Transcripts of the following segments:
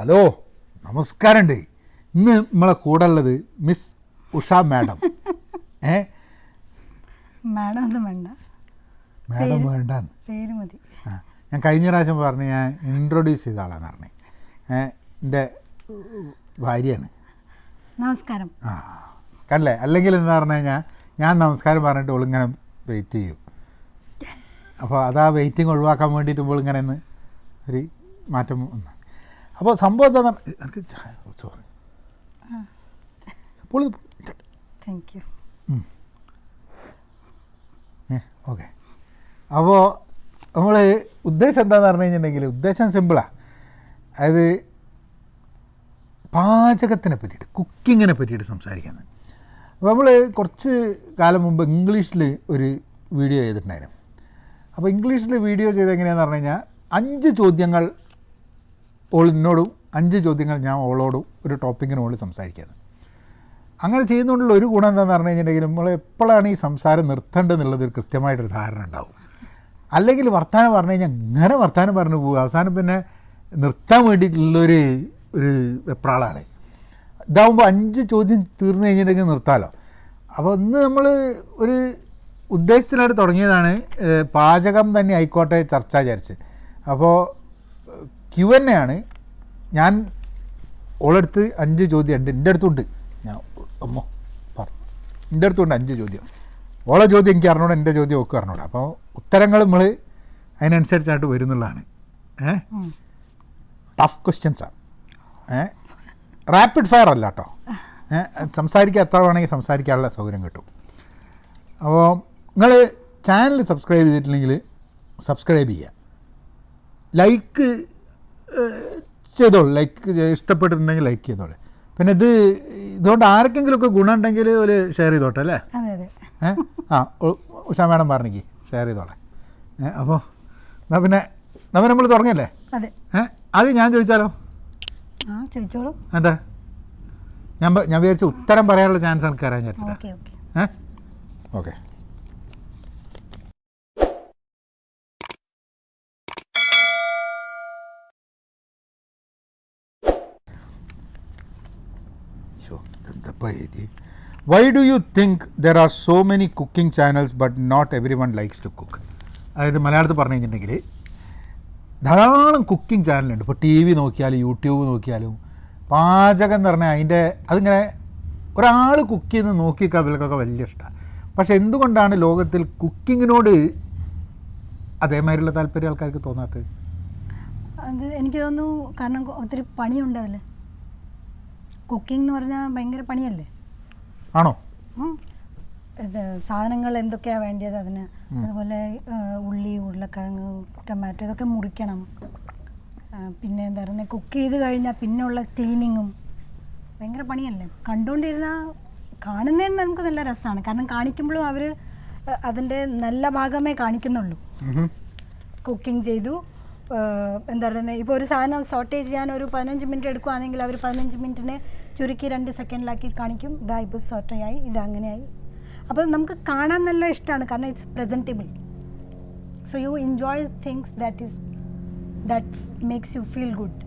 Hello നമസ്കാരമുണ്ട്. ഇന്ന് നമ്മളെ കൂടെ ഉള്ളത് മിസ് ഉഷ മാഡം. മാഡം ഒന്നും വേണ്ട, മാഡം വേണ്ട, പേര് മതി. ഞാൻ കഴിഞ്ഞ പ്രാവശ്യം പറഞ്ഞ് ഞാൻ ഇൻട്രൊഡ്യൂസ് ചെയ്ത ആളാന്ന് പറഞ്ഞു. എൻ്റെ ഭാര്യയാണ്. നമസ്കാരം. കണ്ടല്ലേ? അല്ലെങ്കിൽ എന്താ പറഞ്ഞു കഴിഞ്ഞാൽ ഞാൻ നമസ്കാരം പറഞ്ഞിട്ട് ഇവളിങ്ങനെ വെയിറ്റ് ചെയ്യും. അപ്പോൾ അതാ വെയിറ്റിംഗ് ഒഴിവാക്കാൻ വേണ്ടിയിട്ട് ഇവളിങ്ങനെ ഒന്ന് ഒരു മാറ്റം വന്നു. അപ്പോൾ സംഭവം എന്താ എനിക്ക് സോറി താങ്ക് യു. ഓക്കെ. അപ്പോൾ നമ്മൾ ഉദ്ദേശം എന്താണെന്ന് പറഞ്ഞു കഴിഞ്ഞിട്ടുണ്ടെങ്കിൽ ഉദ്ദേശം സിമ്പിളാണ്. അതായത് പാചകത്തിനെ പറ്റിയിട്ട്, കുക്കിങ്ങിനെ പറ്റിയിട്ട് സംസാരിക്കുന്നത്. അപ്പോൾ നമ്മൾ കുറച്ച് കാലം മുമ്പ് ഇംഗ്ലീഷിൽ ഒരു വീഡിയോ ചെയ്തിട്ടുണ്ടായിരുന്നു. അപ്പോൾ ഇംഗ്ലീഷിൽ വീഡിയോ ചെയ്ത് എങ്ങനെയാണെന്ന് പറഞ്ഞു കഴിഞ്ഞാൽ 5 ചോദ്യങ്ങൾ ഓളിനോടും 5 ചോദ്യങ്ങൾ ഞാൻ ഓളോടും ഒരു ടോപ്പിക്കിനോട് സംസാരിക്കുന്നത്. അങ്ങനെ ചെയ്യുന്നതുകൊണ്ടുള്ള ഒരു ഗുണം എന്താണെന്ന് പറഞ്ഞു കഴിഞ്ഞിട്ടുണ്ടെങ്കിൽ നമ്മൾ എപ്പോഴാണ് ഈ സംസാരം നിർത്തേണ്ടതെന്നുള്ളത് ഒരു കൃത്യമായിട്ടൊരു ധാരണ ഉണ്ടാവും. അല്ലെങ്കിൽ വർത്തമാനം പറഞ്ഞു കഴിഞ്ഞാൽ ഇങ്ങനെ വർത്തമാനം പറഞ്ഞു പോകും, അവസാനം പിന്നെ നിർത്താൻ വേണ്ടിയിട്ടുള്ളൊരു വെപ്രാളാണ്. ഇതാവുമ്പോൾ 5 ചോദ്യം തീർന്നു കഴിഞ്ഞിട്ടുണ്ടെങ്കിൽ നിർത്താമല്ലോ. അപ്പോൾ ഇന്ന് നമ്മൾ ഒരു ഉദ്ദേശത്തിനായിട്ട് തുടങ്ങിയതാണ്, പാചകം തന്നെ ആയിക്കോട്ടെ ചർച്ച വിചാരിച്ച്. അപ്പോൾ Q&A ആണ്. ഞാൻ ഓളടുത്ത് 5 ചോദ്യം ഉണ്ട്, എൻ്റെ അടുത്തുണ്ട്. ഞാൻ എൻ്റെ അടുത്തുണ്ട് 5 ചോദ്യം. ഓളെ ചോദ്യം എനിക്ക് അറിഞ്ഞൂടാ, എൻ്റെ ചോദ്യം ഒക്കെ അറിഞ്ഞൂടാ. അപ്പോൾ ഉത്തരങ്ങൾ നമ്മൾ അതിനനുസരിച്ചായിട്ട് വരുന്നുള്ളതാണ്. ടഫ് ക്വസ്റ്റ്യൻസാണ്. റാപ്പിഡ് ഫയർ അല്ല കേട്ടോ. സംസാരിക്കുക എത്ര വേണമെങ്കിൽ സംസാരിക്കാനുള്ള സൗകര്യം കിട്ടും. അപ്പോൾ നിങ്ങൾ ചാനൽ സബ്സ്ക്രൈബ് ചെയ്തിട്ടില്ലെങ്കിൽ സബ്സ്ക്രൈബ് ചെയ്യുക, ലൈക്ക് ചെയ്തോളൂ. ലൈക്ക് ഇഷ്ടപ്പെട്ടിട്ടുണ്ടെങ്കിൽ ലൈക്ക് ചെയ്തോളൂ. പിന്നെ ഇതുകൊണ്ട് ആർക്കെങ്കിലുമൊക്കെ ഗുണം ഉണ്ടെങ്കിൽ ഒരു ഷെയർ ചെയ്തോട്ടെ അല്ലേ? ഉഷ മാഡം പറഞ്ഞേക്ക് ഷെയർ ചെയ്തോളെ. അപ്പോൾ എന്നാൽ നമ്മൾ തുടങ്ങിയല്ലേ? അത് ഞാൻ ചോദിച്ചാലോ? ചോദിച്ചോളൂ. എന്താ ഞാൻ വിചാരിച്ച ഉത്തരം പറയാനുള്ള ചാൻസ് എനിക്ക് അറിയാൻ വിചാരിച്ചിട്ടാ. Okay. Why do you think there are so many cooking channels but not everyone likes to cook? അതായത് മലയാളത്തിൽ പറഞ്ഞു കഴിഞ്ഞിട്ടുണ്ടെങ്കിൽ ധാരാളം കുക്കിംഗ് ചാനലുണ്ട്. ഇപ്പോൾ TV നോക്കിയാലും യൂട്യൂബ് നോക്കിയാലും പാചകം എന്ന് പറഞ്ഞാൽ അതിങ്ങനെ ഒരാൾ കുക്ക് ചെയ്ത് നോക്കിക്കാൻ ഇവർക്കൊക്കെ വലിയ ഇഷ്ടമാണ്. പക്ഷെ എന്തുകൊണ്ടാണ് ലോകത്തിൽ കുക്കിങ്ങിനോട് അതേമാതിരിയുള്ള താല്പര്യം ആൾക്കാർക്ക് തോന്നാത്തത്? അത് എനിക്ക് തോന്നുന്നു കാരണം ഒത്തിരി പണിയുണ്ട് അതിൽ. കുക്കിംഗ് എന്ന് പറഞ്ഞാൽ ഭയങ്കര പണിയല്ലേ? ആണോ? ഇത് സാധനങ്ങൾ എന്തൊക്കെയാണ് വേണ്ടത് അതിന്, അതുപോലെ ഉള്ളി, ഉരുളക്കിഴങ്ങ്, ടൊമാറ്റോ ഇതൊക്കെ മുറിക്കണം. പിന്നെ എന്താ പറയുക, കുക്ക് ചെയ്ത് കഴിഞ്ഞാൽ പിന്നെയുള്ള ക്ലീനിങ്ങും ഭയങ്കര പണിയല്ലേ? കണ്ടുകൊണ്ടിരുന്നാൽ കാണുന്നതിന് നമുക്ക് നല്ല രസമാണ്, കാരണം കാണിക്കുമ്പോഴും അവർ അതിൻ്റെ നല്ല ഭാഗമേ കാണിക്കുന്നുള്ളൂ. കുക്കിംഗ് ചെയ്തു എന്താ പറയുന്നത്, ഇപ്പോൾ ഒരു സാധനം സോട്ടേ ചെയ്യാൻ ഒരു 15 മിനിറ്റ് എടുക്കുകയാണെങ്കിൽ അവർ 15 മിനിറ്റിനെ ചുരുക്കി 2 സെക്കൻഡിലാക്കി കാണിക്കും. ഇതാ ഇപ്പോൾ സോട്ടയായി, ഇതങ്ങനെയായി. അപ്പോൾ നമുക്ക് കാണാൻ നല്ല ഇഷ്ടമാണ്, കാരണം it's presentable. So you enjoy things that makes you feel good.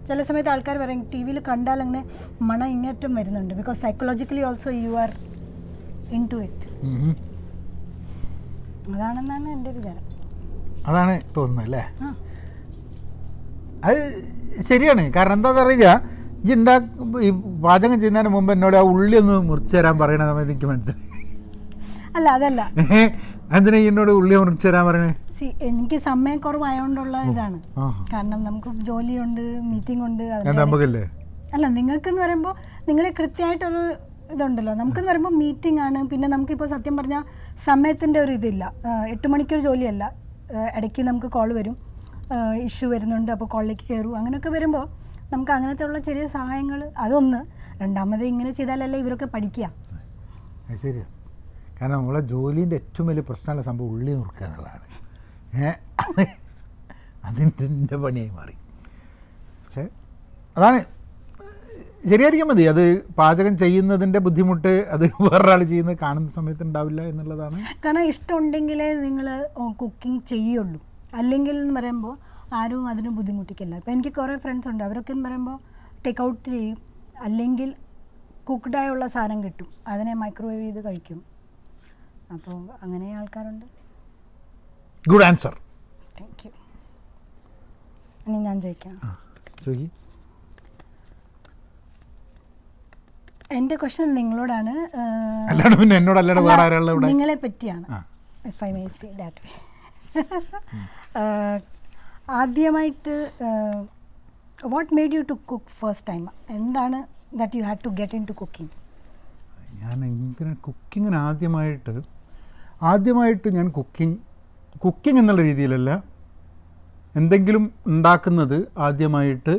ചില സമയത്ത് ആൾക്കാർ പറയും TV യിൽ കണ്ടാൽ അങ്ങനെ മണം ഇങ്ങേറ്റം വരുന്നുണ്ട്, because psychologically also you are into it. അതാണെന്നാണ് എൻ്റെ വിചാരം. അതാണ് തോന്നുന്നത് അല്ലേ? അത് ശരിയാണ്. കാരണം എന്താണെന്ന് അറിയില്ല, ഈ പാചകം ചെയ്യുന്നതിന് മുമ്പ് എന്നോട് ആ ഉള്ളി ഒന്ന് മുറിച്ച് തരാൻ പറയണ സമയത്ത് എനിക്ക് മനസ്സിലായി. അല്ല അതല്ല, എന്തിനാ എന്നോട് ഉള്ളി മുറിച്ച് തരാൻ പറയണേ? എനിക്ക് സമയക്കുറവായതുകൊണ്ടുള്ള ഇതാണ്. കാരണം നമുക്ക് ജോലിയുണ്ട്, മീറ്റിംഗ് ഉണ്ട്. അല്ല, നിങ്ങൾക്കെന്ന് പറയുമ്പോൾ നിങ്ങളെ കൃത്യമായിട്ടൊരു ഇതുണ്ടല്ലോ. നമുക്കെന്ന് പറയുമ്പോൾ മീറ്റിംഗ് ആണ്. പിന്നെ നമുക്കിപ്പോൾ സത്യം പറഞ്ഞാൽ സമയത്തിൻ്റെ ഒരു ഇതില്ല. 8 മണിക്കൊരു ജോലിയല്ല, ഇടയ്ക്ക് നമുക്ക് കോൾ വരും, ഇഷ്യൂ വരുന്നുണ്ട്, അപ്പോൾ കോളിലേക്ക് കയറും. അങ്ങനെയൊക്കെ വരുമ്പോൾ നമുക്ക് അങ്ങനത്തെ ഉള്ള ചെറിയ സഹായങ്ങൾ അതൊന്ന്. രണ്ടാമത് ഇങ്ങനെ ചെയ്താലല്ലേ ഇവരൊക്കെ പഠിക്കുക. ശരിയാണ്. കാരണം നമ്മളെ ജോലീൻ്റെ ഏറ്റവും വലിയ പ്രശ്നമുള്ള സംഭവം ഉള്ളി നുറുക്കുക എന്നുള്ളതാണ്. അതിൻ്റെ പണിയായി മാറി. പക്ഷേ അതാണ് ശരിയായിരിക്കാൻ മതി. അത് പാചകം ചെയ്യുന്നതിൻ്റെ ബുദ്ധിമുട്ട് അത് വേറൊരാൾ ചെയ്യുന്നത് കാണുന്ന സമയത്ത് ഉണ്ടാവില്ല എന്നുള്ളതാണ്. കാരണം ഇഷ്ടമുണ്ടെങ്കിലേ നിങ്ങൾ കുക്കിംഗ് ചെയ്യുള്ളൂ. അല്ലെങ്കിൽ എന്ന് പറയുമ്പോൾ ആരും അതിന് ബുദ്ധിമുട്ടിക്കില്ല. ഇപ്പോൾ എനിക്ക് കുറേ ഫ്രണ്ട്സ് ഉണ്ട്, അവരൊക്കെ എന്ന് പറയുമ്പോൾ ടേക്ക് ഔട്ട് ചെയ്യും, അല്ലെങ്കിൽ കുക്ക്ഡായുള്ള സാധനം കിട്ടും, അതിനെ മൈക്രോവേവ് ചെയ്ത് കഴിക്കും. അപ്പോൾ അങ്ങനെ ആൾക്കാരുണ്ട്. Good answer. Thank you. ഇനി ഞാൻ ചോദിക്കാം. ചോദിക്കും. എൻ്റെ ക്വസ്റ്റ്യൻ നിങ്ങളോടാണ്. അല്ലാണ്ട് പിന്നെ എന്നോടല്ലാണ്ട് വേറെ ആരാളുടെ ഇവിടെ? നിങ്ങളെ പറ്റിയാണ്. If I may say that way. ആദ്യമായിട്ട് what made you to cook first time? എന്താണ് that you had to get into cooking? ഞാൻ എന്തിനാ കുക്കിങ്ങിന് ആദ്യമായിട്ട് ഞാൻ കുക്കിംഗ് എന്നുള്ള രീതിയിലല്ല, എന്തെങ്കിലും ഉണ്ടാക്കുന്നത് ആദ്യമായിട്ട്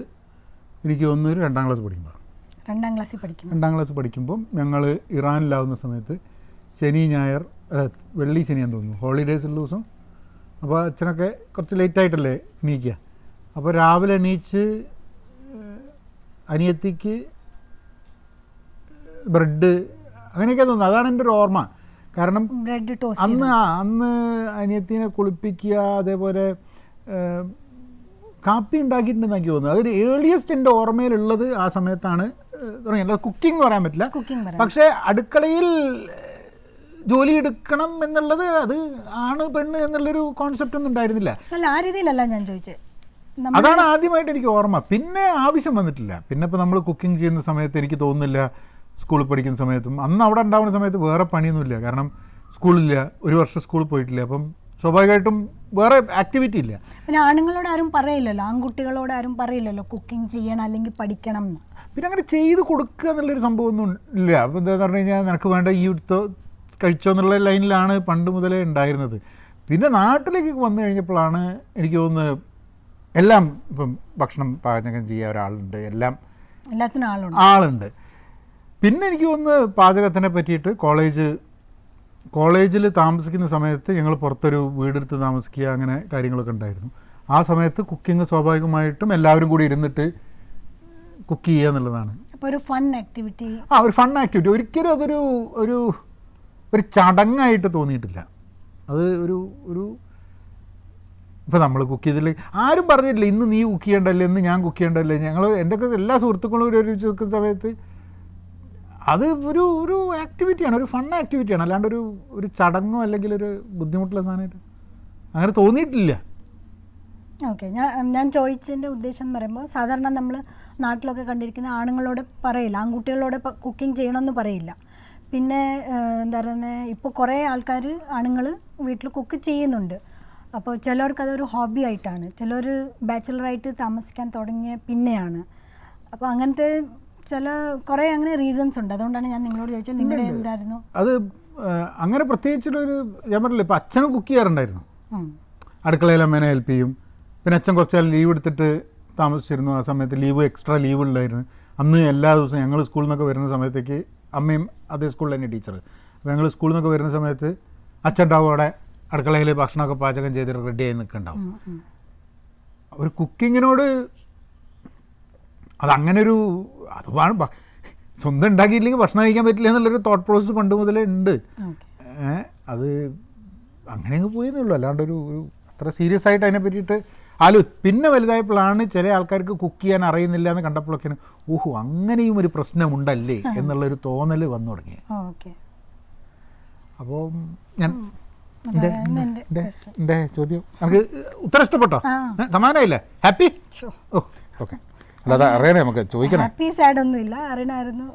എനിക്ക് തോന്നുന്നു 2ാം ക്ലാസ് പഠിക്കുമ്പോൾ. 2ാം ക്ലാസ്സിൽ പഠിക്കും. 2ാം ക്ലാസ് പഠിക്കുമ്പം ഞങ്ങൾ ഇറാനിലാവുന്ന സമയത്ത് ശനി ഞായർ വെള്ളി ശനിയാന്ന് തോന്നുന്നു ഹോളിഡേയ്സുള്ള ദിവസം. അപ്പോൾ അച്ഛനൊക്കെ കുറച്ച് ലേറ്റായിട്ടല്ലേ എണീക്കുക. അപ്പോൾ രാവിലെ എണീച്ച് അനിയത്തിക്ക് ബ്രെഡ് അങ്ങനെയൊക്കെ തോന്നുന്നു. അതാണ് എൻ്റെ ഒരു ഓർമ്മ. കാരണം ബ്രെഡ് ടോസ്റ്റ് അന്ന് അനിയത്തിനെ കുളിപ്പിക്കുക, അതേപോലെ കാപ്പി ഉണ്ടാക്കിയിട്ടുണ്ടെന്ന് എനിക്ക് തോന്നുന്നത്. അതൊരു ഏർലിയസ്റ്റ് എൻ്റെ ഓർമ്മയിലുള്ളത് ആ സമയത്താണ് തുടങ്ങിയത്. കുക്കിംഗ് പറയാൻ പറ്റില്ല, പക്ഷേ അടുക്കളയിൽ ജോലി എടുക്കണം എന്നുള്ളത്, അത് ആണ് പെണ്ണ് എന്നുള്ളൊരു കോൺസെപ്റ്റ് ഒന്നും ഉണ്ടായിരുന്നില്ല. ആ രീതിയിലല്ല ഞാൻ ചോദിച്ചത്. അതാണ് ആദ്യമായിട്ട് എനിക്ക് ഓർമ്മ. പിന്നെ ആവശ്യം വന്നിട്ടില്ല. പിന്നെ ഇപ്പോൾ നമ്മൾ കുക്കിംഗ് ചെയ്യുന്ന സമയത്ത് എനിക്ക് തോന്നുന്നില്ല, സ്കൂളിൽ പഠിക്കുന്ന സമയത്തും അന്ന് അവിടെ ഉണ്ടാവുന്ന സമയത്ത് വേറെ പണിയൊന്നുമില്ല. കാരണം സ്കൂളില്ല, ഒരു വർഷം സ്കൂളിൽ പോയിട്ടില്ല. അപ്പം സ്വാഭാവികമായിട്ടും വേറെ ആക്ടിവിറ്റി ഇല്ല. പിന്നെ ആണുങ്ങളോട് ആരും പറയില്ലല്ലോ, ആൺകുട്ടികളോട് ആരും പറയില്ലല്ലോ കുക്കിംഗ് ചെയ്യണം അല്ലെങ്കിൽ പഠിക്കണം എന്ന്. പിന്നെ അങ്ങനെ ചെയ്ത് കൊടുക്കുക എന്നുള്ളൊരു സംഭവമൊന്നും ഇല്ല. അപ്പോൾ എന്താണെന്ന് പറഞ്ഞു കഴിഞ്ഞാൽ നിനക്ക് വേണ്ട ഈ എടുത്തോ കഴിച്ചോ എന്നുള്ള ലൈനിലാണ് പണ്ട് മുതലേ ഉണ്ടായിരുന്നത്. പിന്നെ നാട്ടിലേക്ക് വന്നു കഴിഞ്ഞപ്പോഴാണ് എനിക്ക് തോന്നുന്നത് എല്ലാം ഇപ്പം ഭക്ഷണം പാചകം ചെയ്യാൻ ഒരാളുണ്ട്, എല്ലാത്തിനും ആളുണ്ട്. പിന്നെ എനിക്ക് തോന്നുന്നത് പാചകത്തിനെ പറ്റിയിട്ട് കോളേജിൽ താമസിക്കുന്ന സമയത്ത് ഞങ്ങൾ പുറത്തൊരു വീടെടുത്ത് താമസിക്കുക, അങ്ങനെ കാര്യങ്ങളൊക്കെ ഉണ്ടായിരുന്നു. ആ സമയത്ത് കുക്കിംഗ് സ്വാഭാവികമായിട്ടും എല്ലാവരും കൂടി ഇരുന്നിട്ട് കുക്ക് ചെയ്യുക എന്നുള്ളതാണ്. ഒരു ഫൺ ആക്ടിവിറ്റി. ഒരു ഫൺ ആക്ടിവിറ്റി. ഒരിക്കലും അതൊരു ഒരു ചടങ്ങായിട്ട് തോന്നിയിട്ടില്ല. അത് ഒരു ഇപ്പോൾ നമ്മൾ കുക്ക് ചെയ്തില്ല, ആരും പറഞ്ഞിട്ടില്ല ഇന്ന് നീ കുക്ക് ചെയ്യേണ്ടല്ലേ, ഇന്ന് ഞാൻ കുക്ക് ചെയ്യേണ്ടല്ലേ. എൻ്റെയൊക്കെ എല്ലാ സുഹൃത്തുക്കളും ഒരുമിച്ച് നിൽക്കുന്ന സമയത്ത് അത് ഒരു ആക്ടിവിറ്റിയാണ്, ഒരു ഫൺ ആക്ടിവിറ്റിയാണ്. അല്ലാണ്ട് ഒരു ചടങ്ങോ അല്ലെങ്കിൽ ഒരു ബുദ്ധിമുട്ടുള്ള സാധനമായിട്ട് അങ്ങനെ തോന്നിയിട്ടില്ല. ഓക്കെ, ഞാൻ ചോദിച്ചതിൻ്റെ ഉദ്ദേശം എന്ന് പറയുമ്പോൾ സാധാരണ നമ്മൾ നാട്ടിലൊക്കെ കണ്ടിരിക്കുന്ന ആണുങ്ങളോട് പറയില്ല, ആൺകുട്ടികളോട് കുക്കിംഗ് ചെയ്യണമെന്ന് പറയില്ല. പിന്നെ എന്താ പറയുന്നത്, ഇപ്പോൾ കുറേ ആണുങ്ങൾ വീട്ടിൽ കുക്ക് ചെയ്യുന്നുണ്ട്. അപ്പോൾ ചിലർക്ക് അതൊരു ഹോബി ആയിട്ടാണ്, ചിലർ ബാച്ചിലറായിട്ട് താമസിക്കാൻ തുടങ്ങിയ പിന്നെയാണ്. അപ്പോൾ അങ്ങനത്തെ കുറേ അങ്ങനെ റീസൺസ് ഉണ്ട്. അതുകൊണ്ടാണ് ഞാൻ നിങ്ങളോട് ചോദിച്ചത് നിങ്ങളുടെ എന്തായിരുന്നു അത്. അങ്ങനെ പ്രത്യേകിച്ചുള്ളൊരു ഞാൻ പറഞ്ഞില്ല, ഇപ്പോൾ അച്ഛനും കുക്ക് ചെയ്യാറുണ്ടായിരുന്നു, അടുക്കളയിൽ അമ്മേനെ ഹെൽപ്പ് ചെയ്യും. പിന്നെ അച്ഛൻ കുറച്ച് നാൾ ലീവ് എടുത്തിട്ട് താമസിച്ചിരുന്നു. ആ സമയത്ത് എക്സ്ട്രാ ലീവ് ഉണ്ടായിരുന്നു. അന്ന് എല്ലാ ദിവസവും ഞങ്ങൾ സ്കൂളിൽ നിന്നൊക്കെ വരുന്ന സമയത്തേക്ക് അമ്മയും അതേ സ്കൂളിൽ തന്നെ ടീച്ചർ. അപ്പോൾ ഞങ്ങൾ സ്കൂളിൽ നിന്നൊക്കെ വരുന്ന സമയത്ത് അച്ഛൻ ഉണ്ടാവും അവിടെ അടുക്കളയിൽ ഭക്ഷണമൊക്കെ പാചകം ചെയ്തിട്ട് റെഡിയായി നിൽക്കുന്നുണ്ടാവും. ഒരു കുക്കിങ്ങിനോട് അതങ്ങനെ അത് സ്വന്തം ഉണ്ടാക്കിയില്ലെങ്കിൽ ഭക്ഷണം കഴിക്കാൻ പറ്റില്ല എന്നുള്ളൊരു തോട്ട് പ്രോസസ്സ് പണ്ട് മുതലേ ഉണ്ട്. അത് അങ്ങനെ അങ്ങ് പോയെന്നേ ഉള്ളൂ. അല്ലാണ്ട് ഒരു അത്ര സീരിയസ് ആയിട്ട് അതിനെ പറ്റിയിട്ട് പിന്നെ വലുതായപ്പോഴാണ് ചില ആൾക്കാർക്ക് കുക്ക് ചെയ്യാൻ അറിയുന്നില്ല എന്ന് കണ്ടപ്പോഴൊക്കെയാണ് ഓഹോ അങ്ങനെയും ഒരു പ്രശ്നമുണ്ടല്ലേ എന്നുള്ളൊരു തോന്നൽ വന്നു തുടങ്ങി. അപ്പോൾ ഞാൻ എൻ്റെ ചോദ്യം നമുക്ക് ഉത്തരം ഇഷ്ടപ്പെട്ടോ? സമാനമായില്ലേ? ഹാപ്പി? ഓ ഓക്കെ. അല്ലാതെ അറിയണേ, നമുക്ക് ചോദിക്കണം. ഹാപ്പി സാഡ് ഒന്നുമില്ല, അറിയണമായിരുന്നു.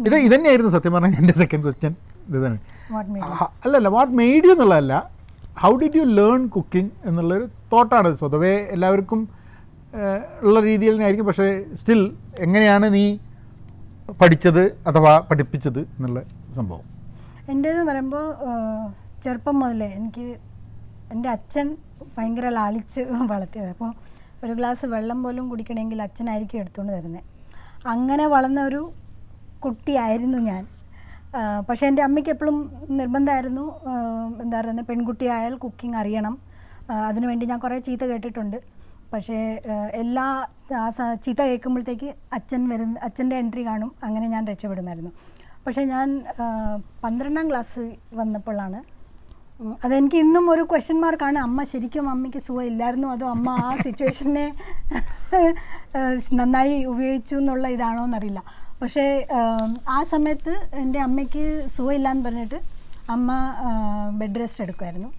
ഇത് തന്നെയായിരുന്നു സത്യം പറഞ്ഞാൽ എൻ്റെ സെക്കൻഡ് ക്വസ്റ്റ്യൻ. ഇത് തന്നെ അല്ലല്ല, വാട്ട് മെയ്ഡ് യു എന്നുള്ളതല്ല, how did you learn cooking എന്നുള്ളൊരു തോട്ടാണ്. സ്വതവേ എല്ലാവർക്കും ഉള്ള രീതിയിൽ തന്നെയായിരിക്കും, പക്ഷേ സ്റ്റിൽ എങ്ങനെയാണ് നീ പഠിച്ചത് അഥവാ പഠിപ്പിച്ചത് എന്നുള്ള സംഭവം? എൻ്റേതെന്ന് പറയുമ്പോൾ ചെറുപ്പം മുതലേ എൻ്റെ അച്ഛൻ ഭയങ്കര ലാളിച്ച് വളർത്തിയത്. അപ്പോൾ ഒരു ഗ്ലാസ് വെള്ളം പോലും കുടിക്കണമെങ്കിൽ അച്ഛനായിരിക്കും എടുത്തുകൊണ്ട് തരുന്നത്. അങ്ങനെ വളർന്ന ഒരു കുട്ടിയായിരുന്നു ഞാൻ. പക്ഷേ എൻ്റെ അമ്മയ്ക്ക് എപ്പോഴും നിർബന്ധമായിരുന്നു, എന്താ പറയുന്നത്, പെൺകുട്ടിയായാൽ കുക്കിംഗ് അറിയണം. അതിനുവേണ്ടി ഞാൻ കുറേ ചീത്ത കേട്ടിട്ടുണ്ട്. പക്ഷേ ചീത്ത കേൾക്കുമ്പോഴത്തേക്ക് അച്ഛൻ്റെ എൻട്രി കാണും, അങ്ങനെ ഞാൻ രക്ഷപ്പെടുമായിരുന്നു. പക്ഷേ ഞാൻ 12ാം ക്ലാസ് വന്നപ്പോഴാണ് അതെനിക്ക് ഇന്നും ഒരു ക്വസ്റ്റ്യൻ മാർക്കാണ്. അമ്മ ശരിക്കും അമ്മയ്ക്ക് സുഖം ഇല്ലായിരുന്നു, അതോ അമ്മ ആ സിറ്റുവേഷനെ നന്നായി ഉപയോഗിച്ചു എന്നുള്ള ഇതാണോ എന്നറിയില്ല. പക്ഷേ ആ സമയത്ത് എൻ്റെ അമ്മയ്ക്ക് സുഖമില്ലാന്ന് പറഞ്ഞിട്ട് അമ്മ ബെഡ് റെസ്റ്റ് എടുക്കുമായിരുന്നു.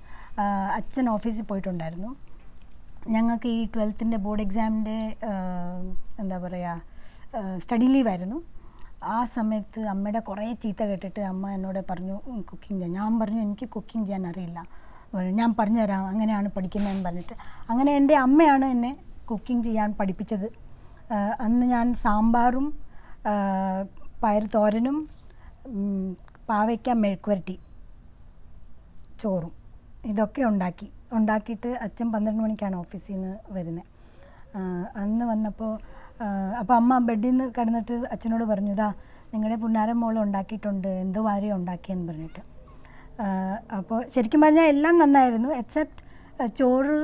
അച്ഛൻ ഓഫീസിൽ പോയിട്ടുണ്ടായിരുന്നു. ഞങ്ങൾക്ക് ഈ 12th ബോർഡ് എക്സാമിൻ്റെ എന്താ പറയുക സ്റ്റഡി ലീവായിരുന്നു. ആ സമയത്ത് അമ്മയുടെ കുറേ ചീത്ത കേട്ടിട്ട് അമ്മ എന്നോട് പറഞ്ഞു കുക്കിംഗ് ചെയ്യാൻ. ഞാൻ പറഞ്ഞു എനിക്ക് കുക്കിംഗ് ചെയ്യാൻ അറിയില്ല, ഞാൻ പറഞ്ഞുതരാം, അങ്ങനെയാണ് പഠിക്കുന്നതെന്ന് പറഞ്ഞിട്ട് അങ്ങനെ എൻ്റെ അമ്മയാണ് എന്നെ കുക്കിംഗ് ചെയ്യാൻ പഠിപ്പിച്ചത്. അന്ന് ഞാൻ സാമ്പാറും പയർ തോരനും പാവയ്ക്ക മെഴുക്കുവരട്ടി ചോറും ഇതൊക്കെ ഉണ്ടാക്കിയിട്ട് അച്ഛൻ 12 മണിക്കാണ് ഓഫീസിൽ നിന്ന് വരുന്നത്. അന്ന് വന്നപ്പോൾ അപ്പോൾ അമ്മ ബെഡിൽ നിന്ന് കിടന്നിട്ട് അച്ഛനോട് പറഞ്ഞു, ഇതാ നിങ്ങളുടെ പുന്നാരം മോൾ ഉണ്ടാക്കിയിട്ടുണ്ട്, എന്തോ വാരി ഉണ്ടാക്കിയെന്ന് പറഞ്ഞിട്ട്. അപ്പോൾ ശരിക്കും പറഞ്ഞാൽ എല്ലാം നന്നായിരുന്നു, എക്സെപ്റ്റ് ചോറ്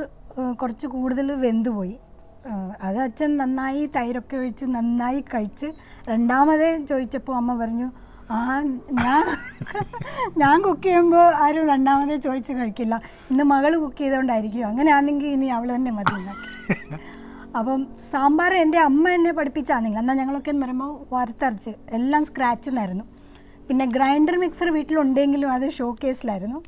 കുറച്ച് കൂടുതൽ വെന്തുപോയി. അത് അച്ഛൻ നന്നായി തൈരൊക്കെ ഒഴിച്ച് നന്നായി കഴിച്ച് രണ്ടാമതേ ചോദിച്ചപ്പോൾ അമ്മ പറഞ്ഞു, ഞാൻ കുക്ക് ചെയ്യുമ്പോൾ ആരും രണ്ടാമതേ ചോദിച്ച് കഴിക്കില്ല, ഇന്ന് മകൾ കുക്ക് ചെയ്തുകൊണ്ടായിരിക്കും, അങ്ങനെയാണെങ്കിൽ ഇനി അവൾ തന്നെ മതി ഉണ്ടാക്കി. അപ്പം സാമ്പാർ എൻ്റെ അമ്മ എന്നെ പഠിപ്പിച്ചാണെങ്കിൽ എന്നാൽ ഞങ്ങളൊക്കെ എന്ന് പറയുമ്പോൾ വറുത്തരച്ച് എല്ലാം സ്ക്രാച്ചിൽ നിന്നായിരുന്നു. പിന്നെ ഗ്രൈൻഡർ മിക്സർ വീട്ടിലുണ്ടെങ്കിലും അത് ഷോ കേസിലായിരുന്നു.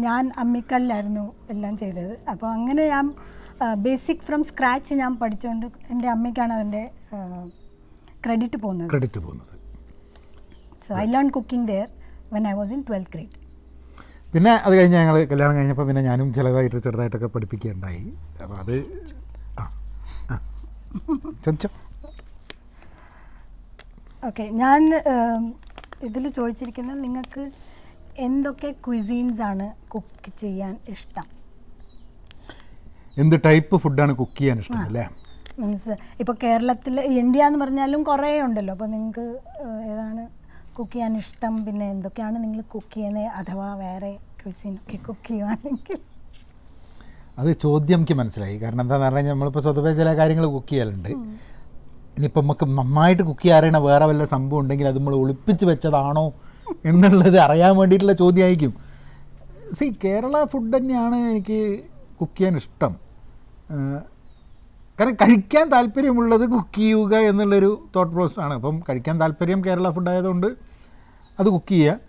ഞാൻ അമ്മിക്കല്ലായിരുന്നു എല്ലാം ചെയ്തത്. അപ്പോൾ അങ്ങനെ ഞാൻ ബേസിക് ഫ്രം സ്ക്രാച്ച് ഞാൻ പഠിച്ചുകൊണ്ട് എൻ്റെ അമ്മയ്ക്കാണ് അതിൻ്റെ ക്രെഡിറ്റ് പോകുന്നത്. So I learn cooking there when I was in 12th grade. പിന്നെ അത് കഴിഞ്ഞ് ഞങ്ങൾ കല്യാണം കഴിഞ്ഞപ്പോൾ പിന്നെ ഞാനും ചെറുതായിട്ടൊക്കെ പഠിപ്പിക്കുകയുണ്ടായി. അപ്പോൾ അത് ചോദിച്ചോ. ഓക്കെ, ഞാൻ ഇതിൽ ചോദിച്ചിരിക്കുന്നത് നിങ്ങൾക്ക് എന്തൊക്കെ ക്വിസീൻസ് ആണ് കുക്ക് ചെയ്യാൻ ഇഷ്ടം? എന്ത് ടൈപ്പ് ഫുഡാണ് കുക്ക് ചെയ്യാൻ ഇഷ്ടം അല്ലേ? മീൻസ് ഇപ്പോൾ കേരളത്തിൽ ഇന്ത്യ എന്ന് പറഞ്ഞാലും കുറേ ഉണ്ടല്ലോ, അപ്പോൾ നിങ്ങൾക്ക് ഏതാണ് കുക്ക് ചെയ്യാൻ ഇഷ്ടം? പിന്നെ എന്തൊക്കെയാണ് നിങ്ങൾ കുക്ക് ചെയ്യുന്നത്, അഥവാ വേറെ ക്വിസീനൊക്കെ കുക്ക് ചെയ്യുവാണെങ്കിൽ? അത് ചോദ്യം എനിക്ക് മനസ്സിലായി. കാരണം എന്താണെന്ന് പറഞ്ഞാൽ നമ്മളിപ്പോൾ സ്വതവേ ചില കാര്യങ്ങൾ കുക്ക് ചെയ്യലുണ്ട്. ഇനിയിപ്പോൾ നമുക്ക് നന്നായിട്ട് കുക്ക് ചെയ്യാറിയണ വേറെ വല്ല സംഭവം ഉണ്ടെങ്കിൽ അത് നമ്മൾ ഒളിപ്പിച്ച് വെച്ചതാണോ എന്നുള്ളത് അറിയാൻ വേണ്ടിയിട്ടുള്ള ചോദ്യമായിരിക്കും. കേരള ഫുഡ് തന്നെയാണ് എനിക്ക് കുക്ക് ചെയ്യാൻ ഇഷ്ടം. കാരണം കഴിക്കാൻ താല്പര്യമുള്ളത് കുക്ക് ചെയ്യുക എന്നുള്ളൊരു തോട്ട് പ്രോസസ്സാണ്. അപ്പം കഴിക്കാൻ താല്പര്യം കേരള ഫുഡ് ആയതുകൊണ്ട് അത് കുക്ക് ചെയ്യുക.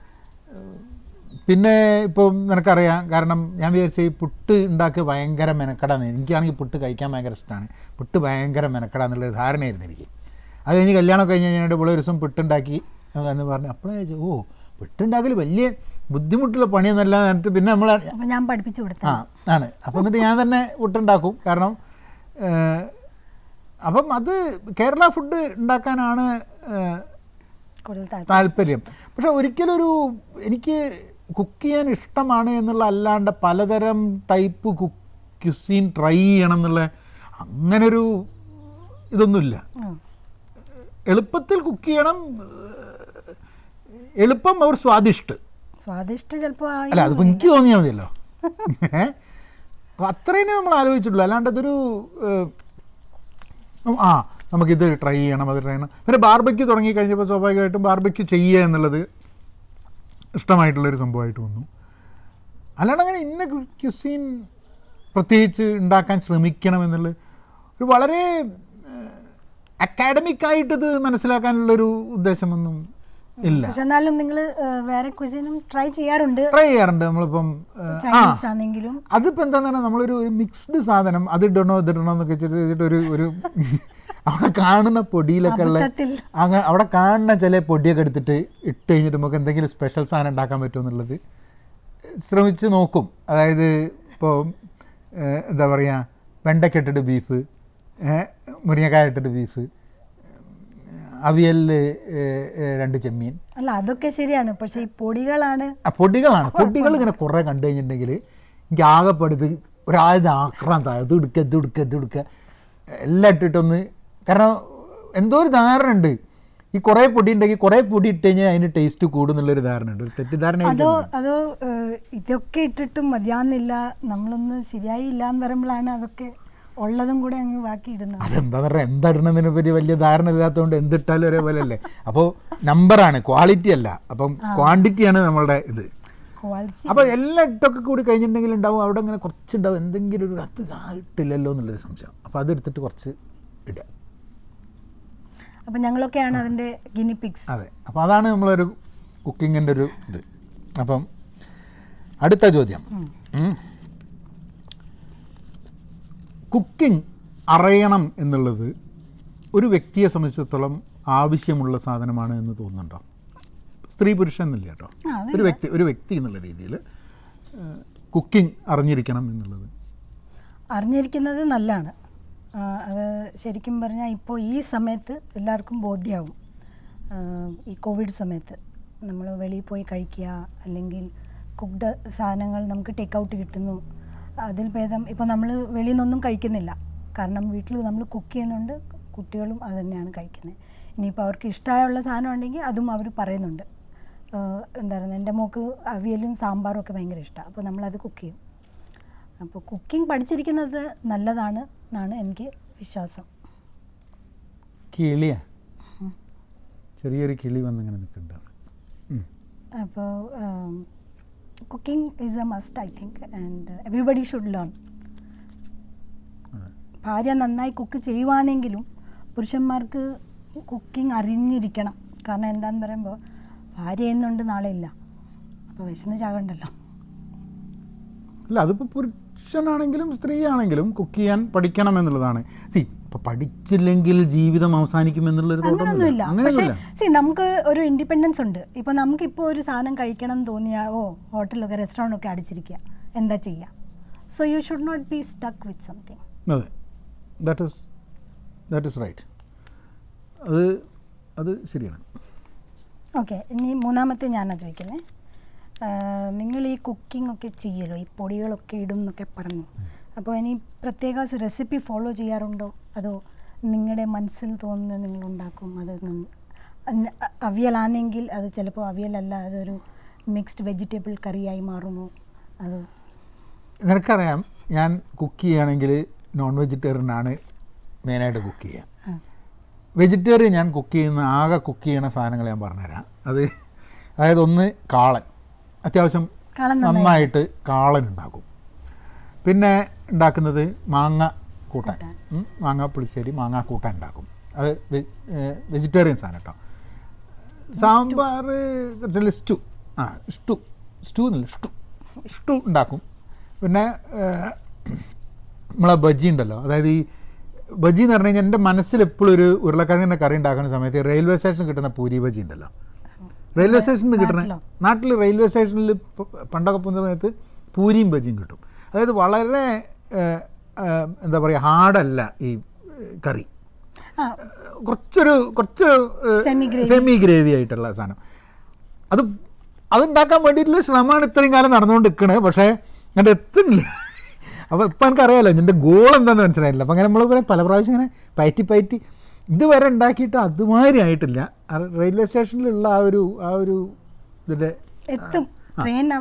പിന്നെ ഇപ്പം നിനക്കറിയാം, കാരണം ഞാൻ വിചാരിച്ച ഈ പുട്ട് ഉണ്ടാക്കുക ഭയങ്കര മെനക്കെടാന്ന്. എനിക്കാണെങ്കിൽ പുട്ട് കഴിക്കാൻ ഭയങ്കര ഇഷ്ടമാണ്. പുട്ട് ഭയങ്കര മെനക്കെടാന്നുള്ളൊരു ധാരണയായിരുന്നു എനിക്ക്. അത് കഴിഞ്ഞ് കല്യാണമൊക്കെ കഴിഞ്ഞ് കഴിഞ്ഞാൽ ഇവിടെ ഒരു ദിവസം പുട്ടുണ്ടാക്കി എന്ന് പറഞ്ഞു. അപ്പോഴേ ചോദിച്ചു, പുട്ടുണ്ടാക്കൽ വലിയ ബുദ്ധിമുട്ടുള്ള പണിയൊന്നുമല്ല എന്നിട്ട് പിന്നെ ഞാൻ പഠിപ്പിച്ചു കൊടുത്തു ആണ്. അപ്പം എന്നിട്ട് ഞാൻ തന്നെ പുട്ടുണ്ടാക്കും. കാരണം അപ്പം അത് കേരള ഫുഡ് ഉണ്ടാക്കാനാണ് താല്പര്യം. പക്ഷെ ഒരിക്കലൊരു എനിക്ക് കുക്ക് ചെയ്യാൻ ഇഷ്ടമാണ് എന്നുള്ള അല്ലാണ്ട് പലതരം ടൈപ്പ് ക്യുസീൻ ട്രൈ ചെയ്യണം എന്നുള്ള അങ്ങനൊരു ഇതൊന്നുമില്ല. എളുപ്പത്തിൽ കുക്ക് ചെയ്യണം, എളുപ്പം അവർ സ്വാദിഷ്ട ചിലപ്പോൾ അല്ല, അതിപ്പോൾ എനിക്ക് തോന്നിയാൽ മതിയല്ലോ. അത്രേനെ നമ്മൾ ആലോചിച്ചിട്ടുള്ളൂ. അല്ലാണ്ട് അതൊരു നമുക്കിത് ട്രൈ ചെയ്യണം, അത് ട്രൈ ചെയ്യണം. പിന്നെ ബാർബക്യൂ തുടങ്ങി കഴിഞ്ഞപ്പോൾ സ്വാഭാവികമായിട്ടും ബാർബക്യൂ ചെയ്യുക എന്നുള്ളത് ഇഷ്ടമായിട്ടുള്ളൊരു സംഭവമായിട്ട് വന്നു. അല്ലാണ്ട് അങ്ങനെ ഇന്ന ക്യുസീൻ പ്രത്യേകിച്ച് ഉണ്ടാക്കാൻ ശ്രമിക്കണം എന്നുള്ളത് ഒരു വളരെ അക്കാഡമിക്കായിട്ടത് മനസ്സിലാക്കാനുള്ളൊരു ഉദ്ദേശമൊന്നും ഇല്ല. എന്നാലും നിങ്ങൾ വേറെ ക്വിസീനും ട്രൈ ചെയ്യാറുണ്ട്. നമ്മളിപ്പം അതിപ്പോൾ എന്താന്ന് പറഞ്ഞാൽ നമ്മളൊരു മിക്സ്ഡ് സാധനം അതിടണോ എന്നൊക്കെ ചെയ്തിട്ട് ഒരു അവിടെ കാണുന്ന പൊടിയിലൊക്കെ ഉള്ള അവിടെ കാണുന്ന ചില പൊടിയൊക്കെ എടുത്തിട്ട് ഇട്ട് കഴിഞ്ഞിട്ട് നമുക്ക് എന്തെങ്കിലും സ്പെഷ്യൽ സാധനം ഉണ്ടാക്കാൻ പറ്റുമോ എന്നുള്ളത് ശ്രമിച്ച് നോക്കും. അതായത് ഇപ്പോൾ എന്താ പറയുക, വെണ്ടയ്ക്ക ഇട്ടിട്ട് ബീഫ്, മുരിങ്ങക്കായ ഇട്ടിട്ട് ബീഫ്, അവിയലിൽ 2 ചെമ്മീൻ. അല്ല, അതൊക്കെ ശരിയാണ്. പക്ഷേ ഈ പൊടികൾ ഇങ്ങനെ കുറേ കണ്ടു കഴിഞ്ഞിട്ടുണ്ടെങ്കിൽ എനിക്ക് ആകെപ്പെടുത്ത് ഒരാദ്യം ആക്രാന്ത, ഇത് എടുക്കുക എല്ലാം ഇട്ടിട്ടൊന്ന്. കാരണം എന്തോ ഒരു ധാരണ ഉണ്ട്, ഈ കുറേ പൊടി ഉണ്ടെങ്കിൽ കുറേ പൊടി ഇട്ട് കഴിഞ്ഞാൽ അതിന് ടേസ്റ്റ് കൂടുന്നുള്ളൊരു ധാരണ ഉണ്ട്, ഒരു തെറ്റിദ്ധാരണ. അതോ ഇതൊക്കെ ഇട്ടിട്ടും മതിയാവുന്നില്ല, നമ്മളൊന്ന് ശരിയായില്ല എന്ന് പറയുമ്പോഴാണ് അതൊക്കെ ഉള്ളതും കൂടെ അങ്ങ് ബാക്കി ഇടുന്നത്. അതെന്താ പറയുക, എന്താ പറ്റി വലിയ ധാരണ ഇല്ലാത്തതുകൊണ്ട് എന്തിട്ടാലും ഒരേപോലെ അല്ലേ. അപ്പോൾ നമ്പറാണ്, ക്വാളിറ്റി അല്ല. അപ്പം ക്വാണ്ടിറ്റിയാണ് നമ്മളുടെ ഇത്. ക്വാളിറ്റി. അപ്പോൾ എല്ലാം ഇട്ടൊക്കെ കൂടി കഴിഞ്ഞിട്ടുണ്ടെങ്കിൽ ഉണ്ടാവും അവിടെ ഇങ്ങനെ കുറച്ചുണ്ടാവും എന്തെങ്കിലും ഒരു അത് ആയിട്ടില്ലല്ലോ എന്നുള്ളൊരു സംശയം. അപ്പോൾ അതെടുത്തിട്ട് കുറച്ച് ഇടുക. അപ്പം ഞങ്ങളൊക്കെയാണ് അതിൻ്റെ ഗിനിപിക്സ്. അതെ, അപ്പോൾ അതാണ് നമ്മളൊരു കുക്കിങ്ങിൻ്റെ ഒരു ഇത്. അപ്പം അടുത്ത ചോദ്യം, കുക്കിംഗ് അറിയണം എന്നുള്ളത് ഒരു വ്യക്തിയെ സംബന്ധിച്ചിടത്തോളം ആവശ്യമുള്ള സാധനമാണ് എന്ന് തോന്നുന്നുണ്ടോ? സ്ത്രീ പുരുഷൻ എന്നില്ല കേട്ടോ, ഒരു വ്യക്തി എന്നുള്ള രീതിയിൽ കുക്കിംഗ് അറിഞ്ഞിരിക്കണം എന്നുള്ളത്. അറിഞ്ഞിരിക്കുന്നത് നല്ലതാണ്. അത് ശരിക്കും പറഞ്ഞാൽ ഇപ്പോൾ ഈ സമയത്ത് എല്ലാവർക്കും ബോധ്യമാവും. ഈ കോവിഡ് സമയത്ത് നമ്മൾ വെളിയിൽ പോയി കഴിക്കുക, അല്ലെങ്കിൽ കുക്ക്ഡ് സാധനങ്ങൾ നമുക്ക് ടേക്ക് ഔട്ട് കിട്ടുന്നു. അതിൽ ഭേദം ഇപ്പോൾ നമ്മൾ വെളിയിൽ നിന്നൊന്നും കഴിക്കുന്നില്ല, കാരണം വീട്ടിൽ നമ്മൾ കുക്ക് ചെയ്യുന്നുണ്ട്, കുട്ടികളും അത് തന്നെയാണ് കഴിക്കുന്നത്. ഇനിയിപ്പോൾ അവർക്ക് ഇഷ്ടമായുള്ള സാധനം ഉണ്ടെങ്കിൽ അതും അവർ പറയുന്നുണ്ട്. എന്തായിരുന്നു, എൻ്റെ മോൾക്ക് അവിയലും സാമ്പാറും ഒക്കെ ഭയങ്കര ഇഷ്ടമാണ്, അപ്പോൾ നമ്മളത് കുക്ക് ചെയ്യും. അപ്പോൾ കുക്കിംഗ് പഠിച്ചിരിക്കുന്നത് നല്ലതാണ് എന്നാണ് എനിക്ക് വിശ്വാസം. കിളിയാ, ചെറിയൊരു കിളി വന്നിങ്ങനെ നിൽക്കുന്നുണ്ടാണ്. അപ്പോൾ cooking is A must, I think, and everybody should learn. ഭാര്യ നന്നായി കുക്ക് ചെയ്യുവാണെങ്കിലും പുരുഷന്മാർക്ക് കുക്കിംഗ് അറിഞ്ഞിരിക്കണം. കാരണം എന്താണെന്ന് പറയുമ്പോൾ ഭാര്യ എന്നുണ്ട് നാളെ ഇല്ല, അപ്പോൾ വിശന്ന് ചാകണ്ടല്ലോ. അല്ല, അതിപ്പോൾ പുരുഷനാണെങ്കിലും സ്ത്രീ ആണെങ്കിലും കുക്ക് ചെയ്യാൻ പഠിക്കണം എന്നുള്ളതാണ്. ഇപ്പോൾ പഠിച്ചില്ലെങ്കിൽ ജീവിതം അവസാനിക്കുമെന്നുള്ളൊരു അങ്ങനെയൊന്നുമില്ല. പക്ഷേ നമുക്ക് ഒരു ഇൻഡിപെൻഡൻസ് ഉണ്ട്. ഇപ്പോൾ നമുക്കിപ്പോൾ ഒരു സാധനം കഴിക്കണം എന്ന് തോന്നിയാൽ ഹോട്ടലൊക്കെ റെസ്റ്റോറൻറ്റൊക്കെ അടിച്ചിരിക്കുക, എന്താ ചെയ്യുക? So you should not be stuck with something. അതെ, ദാറ്റ് ഈസ് റൈറ്റ്. അത് ശരിയാണ്. ഓക്കെ, ഇനി മൂന്നാമത്തെ ഞാനാണ് ചോദിക്കുന്നത്. നിങ്ങൾ ഈ കുക്കിംഗ് ഒക്കെ ചെയ്യുമല്ലോ, ഈ പൊടികളൊക്കെ ഇടും എന്നൊക്കെ പറഞ്ഞു. അപ്പോൾ ഇനി പ്രത്യേക റെസിപ്പി ഫോളോ ചെയ്യാറുണ്ടോ, അതോ നിങ്ങളുടെ മനസ്സിൽ തോന്നുന്നത് നിങ്ങൾ ഉണ്ടാക്കും? അത് അവിയലാണെങ്കിൽ അത് ചിലപ്പോൾ അവിയലല്ല, അതൊരു മിക്സ്ഡ് വെജിറ്റബിൾ കറിയായി മാറുമോ? അത് നിനക്കറിയാം, ഞാൻ കുക്ക് ചെയ്യുകയാണെങ്കിൽ നോൺ വെജിറ്റേറിയനാണ് മെയിനായിട്ട് കുക്ക് ചെയ്യുക. വെജിറ്റേറിയൻ ഞാൻ കുക്ക് ചെയ്യുന്ന സാധനങ്ങൾ ഞാൻ പറഞ്ഞുതരാം. അതായത് ഒന്ന് കാളൻ, അത്യാവശ്യം നന്നായിട്ട് കാളൻ ഉണ്ടാക്കും. പിന്നെ ഉണ്ടാക്കുന്നത് മാങ്ങ കൂട്ടാൻ, മാങ്ങ പുളിശ്ശേരി, മാങ്ങ കൂട്ടാൻ ഉണ്ടാക്കും. അത് വെജിറ്റേറിയൻ സാധനം കേട്ടോ. സാമ്പാർ കുറച്ച് സ്റ്റൂ ഉണ്ടാക്കും. പിന്നെ നമ്മളെ ബജി ഉണ്ടല്ലോ, അതായത് ഈ ബജി എന്ന് പറഞ്ഞു കഴിഞ്ഞാൽ എൻ്റെ മനസ്സിൽ എപ്പോഴും ഒരു ഉരുളക്കിഴങ്ങിൻ്റെ കറി ഉണ്ടാക്കുന്ന സമയത്ത് റെയിൽവേ സ്റ്റേഷനിൽ കിട്ടുന്ന പൂരി ബജി ഉണ്ടല്ലോ, റെയിൽവേ സ്റ്റേഷനിൽ നിന്ന് കിട്ടുന്ന, നാട്ടിൽ റെയിൽവേ സ്റ്റേഷനിൽ പണ്ടൊക്കെ പോകുന്ന സമയത്ത് പൂരിയും ബജിയും കിട്ടും. അതായത് വളരെ എന്താ പറയുക, ഹാർഡല്ല ഈ കറി, കുറച്ച് സെമി ഗ്രേവി ആയിട്ടുള്ള സാധനം. അതുണ്ടാക്കാൻ വേണ്ടിയിട്ടുള്ള ശ്രമമാണ് ഇത്രയും കാലം നടന്നുകൊണ്ട് നിൽക്കണത്. പക്ഷേ അങ്ങോട്ട് എത്തുന്നില്ല. അപ്പോൾ ഇപ്പം എനിക്കറിയാമല്ലോ എൻ്റെ ഗോൾ എന്താണെന്ന് മനസ്സിലായില്ല. അപ്പം അങ്ങനെ നമ്മൾ പല പ്രാവശ്യം ഇങ്ങനെ പയറ്റി ഇതുവരെ ഉണ്ടാക്കിയിട്ട് അതുമാതിരി ആയിട്ടില്ല. റെയിൽവേ സ്റ്റേഷനിലുള്ള ആ ഒരു ഇതിൻ്റെ. പിന്നെ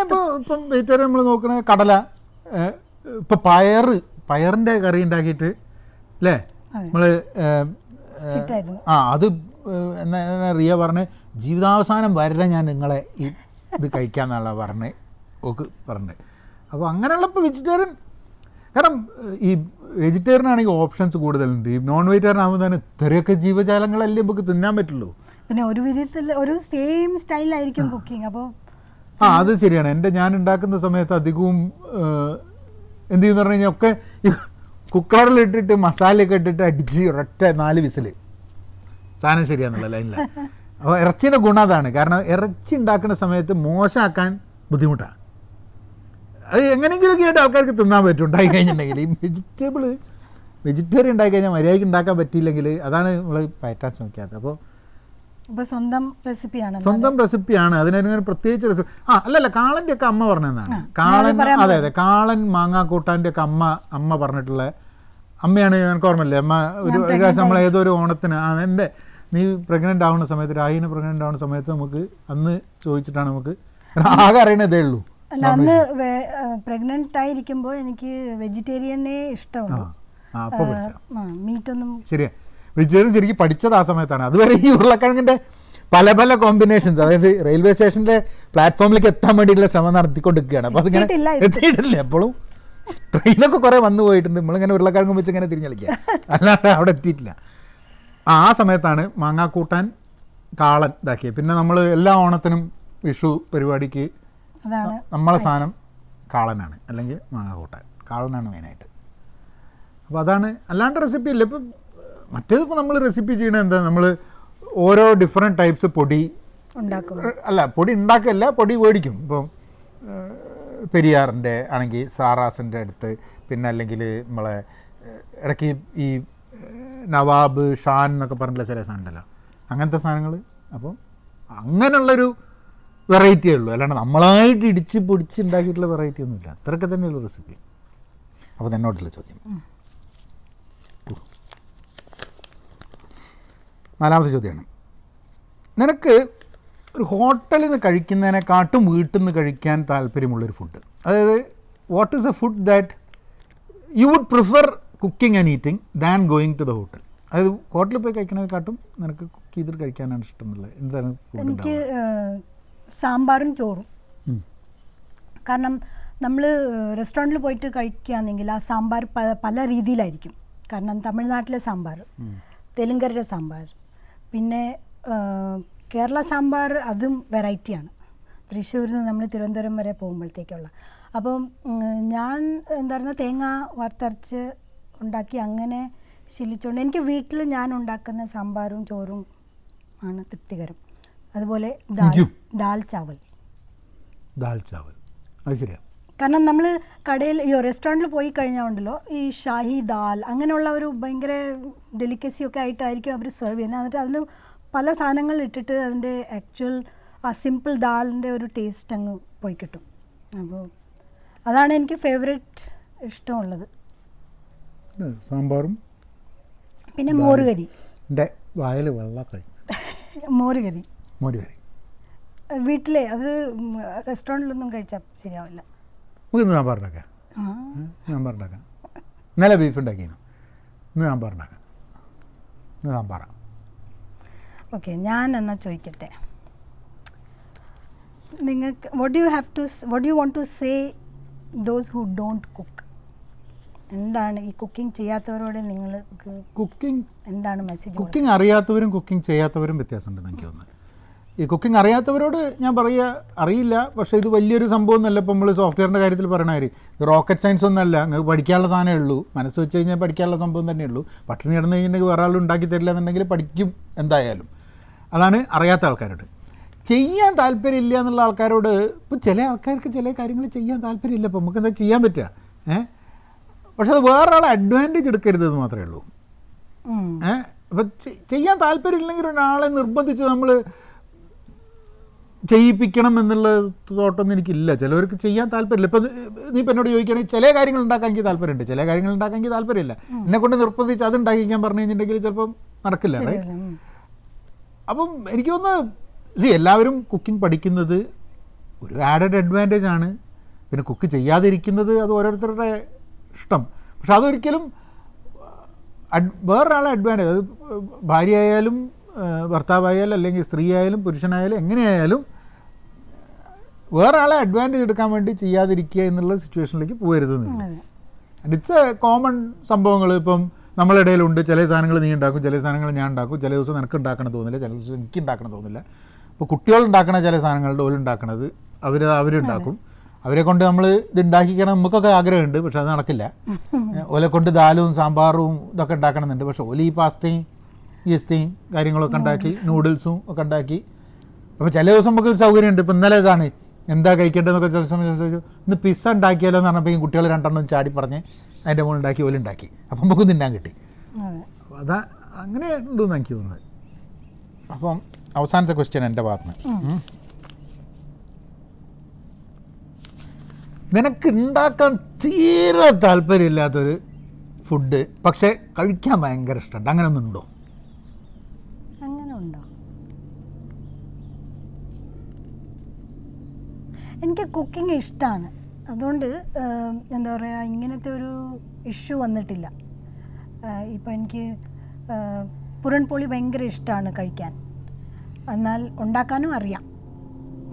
ഇപ്പം വെജിറ്റേറിയൻ നമ്മൾ നോക്കണ കടല, ഇപ്പം പയറിൻ്റെ കറി ഉണ്ടാക്കിയിട്ട് അല്ലേ നമ്മൾ അത് എന്നാ റിയ പറഞ്ഞ് ജീവിതാവസാനം വരെ ഞാൻ നിങ്ങളെ ഇത് കഴിക്കാമെന്നുള്ള പറഞ്ഞത്. അപ്പോൾ അങ്ങനെയുള്ളപ്പോൾ വെജിറ്റേറിയൻ, കാരണം ഈ വെജിറ്റേറിയൻ ആണെങ്കിൽ ഓപ്ഷൻസ് കൂടുതലുണ്ട്. ഈ നോൺ വെജിറ്റേറിയൻ ആകുമ്പോൾ തന്നെ ഇത്രയൊക്കെ ജീവജാലങ്ങളല്ലേ നമുക്ക് തിന്നാൻ പറ്റുള്ളൂ. പിന്നെ ഒരു വിധത്തിൽ ഒരു സെയിം സ്റ്റൈലായിരിക്കും കുക്കിംഗ്. അപ്പോൾ അത് ശരിയാണ്. ഞാൻ ഉണ്ടാക്കുന്ന സമയത്ത് അധികവും എന്ത് ചെയ്യുമെന്ന് പറഞ്ഞു കഴിഞ്ഞാൽ ഒക്കെ ഈ കുക്കറിലിട്ടിട്ട് മസാലയൊക്കെ ഇട്ടിട്ട് അടിച്ച് ഒരൊറ്റ 4 വിസിൽ സാധനം ശരിയാന്നുള്ള ലൈനില്ല. അപ്പോൾ ഇറച്ചീൻ്റെ ഗുണം അതാണ്. കാരണം ഇറച്ചി ഉണ്ടാക്കുന്ന സമയത്ത് മോശമാക്കാൻ ബുദ്ധിമുട്ടാണ്. അത് എങ്ങനെയെങ്കിലുമൊക്കെ ആയിട്ട് ആൾക്കാർക്ക് തിന്നാൻ പറ്റും ഉണ്ടാക്കി കഴിഞ്ഞിട്ടുണ്ടെങ്കിൽ. ഈ വെജിറ്റേറിയൻ ഉണ്ടാക്കി കഴിഞ്ഞാൽ മര്യാദയ്ക്ക് ഉണ്ടാക്കാൻ പറ്റിയില്ലെങ്കിൽ അതാണ് നമ്മൾ പയറ്റാൻ ശ്രമിക്കാത്തത്. അപ്പോൾ സ്വന്തം റെസിപ്പിയാണ്. അതിനൊരു പ്രത്യേകിച്ച് റെസിപ്പി അല്ലല്ല, കാളൻ്റെ ഒക്കെ അമ്മ പറഞ്ഞതാണ്. അതെ കാളൻ മാങ്ങാ കൂട്ടാൻ്റെ ഒക്കെ അമ്മ പറഞ്ഞിട്ടുള്ള അമ്മയാണ്. എനിക്ക് ഓർമ്മയില്ലേ, അമ്മ ഒരു പ്രാവശ്യം നമ്മൾ ഏതൊരു ഓണത്തിന് എൻ്റെ നീ പ്രഗ്നൻ്റ് ആവുന്ന സമയത്ത്, രാഹിനെ പ്രഗ്നൻ്റ് ആവുന്ന സമയത്ത് നമുക്ക് അന്ന് ചോദിച്ചിട്ടാണ് നമുക്ക് ആകെ അറിയണേ ഇതേ ഉള്ളൂ. അല്ല, അന്ന് പ്രഗ്നൻ്റ് ആയിരിക്കുമ്പോൾ എനിക്ക് വെജിറ്റേറിയനേ ഇഷ്ടമുള്ളൂ. അപ്പോൾ മീറ്റൊന്നും ശരിയാ. വെജിറ്റേറിയൻ ശരിക്കും പഠിച്ചത് ആ സമയത്താണ്. അതുവരെ ഈ ഉരുളക്കിഴങ്ങിൻ്റെ പല പല കോമ്പിനേഷൻസ്, അതായത് റെയിൽവേ സ്റ്റേഷനിലെ പ്ലാറ്റ്ഫോമിലേക്ക് എത്താൻ വേണ്ടിയിട്ടുള്ള ശ്രമം നടത്തിക്കൊണ്ടിരിക്കുകയാണ്. അപ്പോൾ അതിങ്ങനെ എത്തിയിട്ടില്ല. എപ്പോഴും ട്രെയിനൊക്കെ കുറേ വന്നു പോയിട്ടുണ്ട്, നമ്മളിങ്ങനെ ഉരുളക്കിഴങ്ങ് വെച്ച് ഇങ്ങനെ തിരിഞ്ഞളിക്കുക, അല്ലാണ്ട് അവിടെ എത്തിയിട്ടില്ല. ആ സമയത്താണ് മാങ്ങാക്കൂട്ടാൻ കാളൻ ഇതാക്കിയത്. പിന്നെ നമ്മൾ എല്ലാ ഓണത്തിനും വിഷു പരിപാടിക്ക് നമ്മളെ സാധനം കാളനാണ്, അല്ലെങ്കിൽ മാങ്ങാക്കൂട്ടാൻ. കാളനാണ് മെയിനായിട്ട്. അപ്പോൾ അതാണ്, അല്ലാണ്ട് റെസിപ്പി ഇല്ല. ഇപ്പം മറ്റേതിപ്പോൾ നമ്മൾ റെസിപ്പി ചെയ്യണത് എന്താ, നമ്മൾ ഓരോ ഡിഫറെൻറ്റ് ടൈപ്സ് പൊടി ഉണ്ടാക്കും. അല്ല, പൊടി ഉണ്ടാക്കില്ല, പൊടി മേടിക്കും. ഇപ്പം പെരിയാറിൻ്റെ ആണെങ്കിൽ സാറാസിൻ്റെ അടുത്ത്, പിന്നെ അല്ലെങ്കിൽ നമ്മളെ ഇടയ്ക്ക് ഈ നവാബ് ഷാൻ എന്നൊക്കെ പറഞ്ഞിട്ടുള്ള ചില സാധനം ഉണ്ടല്ലോ, അങ്ങനത്തെ സാധനങ്ങൾ. അപ്പം അങ്ങനെയുള്ളൊരു വെറൈറ്റിയേ ഉള്ളൂ, അല്ലാണ്ട് നമ്മളായിട്ട് ഇടിച്ച് പൊടിച്ച് ഉണ്ടാക്കിയിട്ടുള്ള വെറൈറ്റി ഒന്നുമില്ല. അത്രയൊക്കെ തന്നെയുള്ള റെസിപ്പി. അപ്പോൾ എന്നോട്ടുള്ള ചോദ്യം, 4ാമത്തെ ചോദ്യമാണ്. നിനക്ക് ഒരു ഹോട്ടലിൽ നിന്ന് കഴിക്കുന്നതിനെക്കാട്ടും വീട്ടിൽ നിന്ന് കഴിക്കാൻ താല്പര്യമുള്ളൊരു ഫുഡ്, അതായത് what is a food that you would prefer cooking and eating than going to the hotel? അതായത് ഹോട്ടലിൽ പോയി കഴിക്കുന്നതിനെക്കാട്ടും നിനക്ക് കുക്ക് ചെയ്തിട്ട് കഴിക്കാനാണ് ഇഷ്ടമുള്ളത്. എന്താണ് ഫുഡ്? എനിക്ക് സാമ്പാറും ചോറും. കാരണം നമ്മൾ റെസ്റ്റോറൻറ്റിൽ പോയിട്ട് കഴിക്കുകയാണെങ്കിൽ ആ സാമ്പാർ പല രീതിയിലായിരിക്കും. കാരണം തമിഴ്നാട്ടിലെ സാമ്പാർ, തെലുങ്കരുടെ സാമ്പാർ, പിന്നെ കേരള സാമ്പാർ, അതും വെറൈറ്റിയാണ്. തൃശ്ശൂരിൽ നിന്ന് നമ്മൾ തിരുവനന്തപുരം വരെ പോകുമ്പോഴത്തേക്കുള്ള. അപ്പം ഞാൻ എന്താ പറയുക, തേങ്ങ വറുത്തരച്ച് ഉണ്ടാക്കി അങ്ങനെ ശീലിച്ചുകൊണ്ട് എനിക്ക് വീട്ടിൽ ഞാൻ ഉണ്ടാക്കുന്ന സാമ്പാറും ചോറും ആണ് തൃപ്തികരം. അതുപോലെ ദാൽ ചാവൽ. അത് ശരിയാണ്. കാരണം നമ്മൾ കടയിൽ ഈ റെസ്റ്റോറൻറ്റിൽ പോയി കഴിഞ്ഞാൽ ഉണ്ടല്ലോ, ഈ ഷാഹി ദാൽ അങ്ങനെയുള്ള ഒരു ഭയങ്കര ഡെലിക്കസിയൊക്കെ ആയിട്ടായിരിക്കും അവർ സെർവ് ചെയ്യുന്നത്. എന്നിട്ട് അതിൽ പല സാധനങ്ങൾ ഇട്ടിട്ട് അതിൻ്റെ ആക്ച്വൽ ആ സിമ്പിൾ ദാലിൻ്റെ ഒരു ടേസ്റ്റ് അങ്ങ് പോയി കിട്ടും. അപ്പോൾ അതാണ് എനിക്ക് ഫേവറേറ്റ് ഇഷ്ടമുള്ളത്. സാമ്പാറും പിന്നെ മോരുകറി. എൻ്റെ വായിൽ വെള്ളക്കായി. മോരുകറി വീട്ടിലെ, അത് റെസ്റ്റോറൻറ്റിലൊന്നും കഴിച്ചാൽ ശരിയാവില്ല. നമുക്കിന്ന് സാമ്പാറുണ്ടാക്കാം. ഇന്നലെ ബീഫ് ഉണ്ടാക്കിയിരുന്നു, ഇന്ന് സാമ്പാറുണ്ടാക്കാം. ഇന്ന് സാമ്പാറാണ്. ഓക്കെ, ഞാൻ എന്നാൽ ചോദിക്കട്ടെ, നിങ്ങൾക്ക് what do you want to say those who don't cook? എന്താണ് ഈ കുക്കിംഗ് ചെയ്യാത്തവരോട് നിങ്ങൾക്ക് എന്താണ് മെസ്സേജ്? കുക്കിംഗ് അറിയാത്തവരും കുക്കിംഗ് ചെയ്യാത്തവരും വ്യത്യാസമുണ്ടെന്ന് എനിക്ക് തോന്നുന്നത്. ഈ കുക്കിംഗ് അറിയാത്തവരോട് ഞാൻ പറയുക, അറിയില്ല, പക്ഷേ ഇത് വലിയൊരു സംഭവം ഒന്നുമല്ല. ഇപ്പോൾ നമ്മൾ സോഫ്റ്റ്വെയറിൻ്റെ കാര്യത്തിൽ പറയണ കാര്യം, ഇത് റോക്കറ്റ് സയൻസ് ഒന്നുമല്ല. നിങ്ങൾക്ക് പഠിക്കാനുള്ള സാധനമേ ഉള്ളൂ, മനസ്സ് വെച്ച് കഴിഞ്ഞാൽ പഠിക്കാനുള്ള സംഭവം തന്നെയുള്ളൂ. പട്ടിണി കിടന്നു കഴിഞ്ഞിട്ടുണ്ടെങ്കിൽ വേറെ ആൾ ഉണ്ടാക്കി തരില്ല എന്നുണ്ടെങ്കിൽ പഠിക്കും എന്തായാലും. അതാണ് അറിയാത്ത ആൾക്കാരോട്. ചെയ്യാൻ താല്പര്യമില്ല എന്നുള്ള ആൾക്കാരോട്, ഇപ്പോൾ ചില ആൾക്കാർക്ക് ചില കാര്യങ്ങൾ ചെയ്യാൻ താല്പര്യമില്ല, അപ്പോൾ നമുക്ക് എന്താ ചെയ്യാൻ പറ്റുക? പക്ഷെ അത് വേറൊരാളെ അഡ്വാൻറ്റേജ് എടുക്കരുതെന്ന് മാത്രമേ ഉള്ളൂ. അപ്പം ചെയ്യാൻ താല്പര്യമില്ലെങ്കിൽ ഒരാളെ നിർബന്ധിച്ച് നമ്മൾ ചെയ്യിപ്പിക്കണം എന്നുള്ള തോട്ടൊന്നും എനിക്കില്ല. ചിലവർക്ക് ചെയ്യാൻ താല്പര്യമില്ല. ഇപ്പം നീ ഇപ്പം എന്നോട് ചോദിക്കുകയാണെങ്കിൽ ചില കാര്യങ്ങൾ ഉണ്ടാക്കാൻ എനിക്ക് താല്പര്യമുണ്ട്, ചില കാര്യങ്ങൾ ഉണ്ടാക്കാൻ എനിക്ക് താല്പര്യമില്ല. എന്നെക്കൊണ്ട് നിർബന്ധിച്ച് അത് ഉണ്ടാക്കിക്കാൻ പറഞ്ഞു കഴിഞ്ഞിട്ടുണ്ടെങ്കിൽ ചിലപ്പം നടക്കില്ല. റൈറ്റ്? അപ്പം എനിക്ക് തോന്നുന്നു എല്ലാവരും കുക്കിംഗ് പഠിക്കുന്നത് ഒരു ആഡഡ് അഡ്വാൻറ്റേജ് ആണ്. പിന്നെ കുക്ക് ചെയ്യാതിരിക്കുന്നത് അത് ഓരോരുത്തരുടെ ഇഷ്ടം. പക്ഷെ അതൊരിക്കലും വേറൊരാളെ അഡ്വാൻറ്റേജ്, അത് ഭാര്യയായാലും ഭർത്താവായാലും അല്ലെങ്കിൽ സ്ത്രീ ആയാലും പുരുഷനായാലും എങ്ങനെയായാലും വേറെ ആളെ അഡ്വാൻറ്റേജ് എടുക്കാൻ വേണ്ടി ചെയ്യാതിരിക്കുക എന്നുള്ള സിറ്റുവേഷനിലേക്ക് പോകരുതെന്നില്ല. ഇറ്റ്സ് എ കോമൺ സംഭവങ്ങൾ ഇപ്പം നമ്മളിടയിലുണ്ട്. ചില സാധനങ്ങൾ നീ ഉണ്ടാക്കും, ചില സാധനങ്ങൾ ഞാൻ ഉണ്ടാക്കും, ചില ദിവസം നിനക്ക് ഉണ്ടാക്കണം തോന്നില്ല, ചില ദിവസം എനിക്ക് ഉണ്ടാക്കണം തോന്നില്ല. ഇപ്പോൾ കുട്ടികൾ ഉണ്ടാക്കണ ചില സാധനങ്ങളുടെ ഓലുണ്ടാക്കണത് അവരുണ്ടാക്കും. അവരെ കൊണ്ട് നമ്മൾ ഇത് ഉണ്ടാക്കിക്കണം നമുക്കൊക്കെ ആഗ്രഹമുണ്ട്, പക്ഷെ അത് നടക്കില്ല. ഓലെ കൊണ്ട് ദാലും സാമ്പാറും ഇതൊക്കെ ഉണ്ടാക്കണമെന്നുണ്ട്, പക്ഷെ ഓല ഈ പാസ്തയും ഈസ്തയും കാര്യങ്ങളൊക്കെ ഉണ്ടാക്കി നൂഡിൽസും ഒക്കെ ഉണ്ടാക്കി. അപ്പോൾ ചില ദിവസം നമുക്ക് സൗകര്യമുണ്ട്. ഇപ്പോൾ ഇന്നലെ ഇതാണ് എന്താ കഴിക്കേണ്ടതെന്നൊക്കെ ചില സമയം ചോദിച്ചു, ഇന്ന് പിസ്സ ഉണ്ടാക്കിയാലോ എന്ന് പറഞ്ഞപ്പോൾ കുട്ടികൾ രണ്ടെണ്ണം ചാടി പറഞ്ഞ് അതിൻ്റെ മുകളിൽ ഉണ്ടാക്കി ഓലുണ്ടാക്കി. അപ്പം നമുക്ക് തിന്നാൻ കിട്ടി. അതാ അങ്ങനെ ഉണ്ടെന്ന് എനിക്ക് തോന്നുന്നത്. അപ്പം അവസാനത്തെ ക്വസ്റ്റ്യൻ എൻ്റെ ഭാഗത്തുനിന്ന്, നിനക്ക് ഉണ്ടാക്കാൻ തീരെ താല്പര്യമില്ലാത്തൊരു ഫുഡ് പക്ഷേ കഴിക്കാൻ ഭയങ്കര ഇഷ്ടമുണ്ട്, അങ്ങനെ ഒന്നുണ്ടോ? അങ്ങനെ ഉണ്ടോ? എനിക്ക് കുക്കിംഗ് ഇഷ്ടമാണ്, അതുകൊണ്ട് എന്താ പറയുക, ഇങ്ങനത്തെ ഒരു ഇഷ്യൂ വന്നിട്ടില്ല. ഇപ്പോൾ എനിക്ക് പുരൺപോളി ഭയങ്കര ഇഷ്ടമാണ് കഴിക്കാൻ. എന്നാൽ ഉണ്ടാക്കാനും അറിയാം.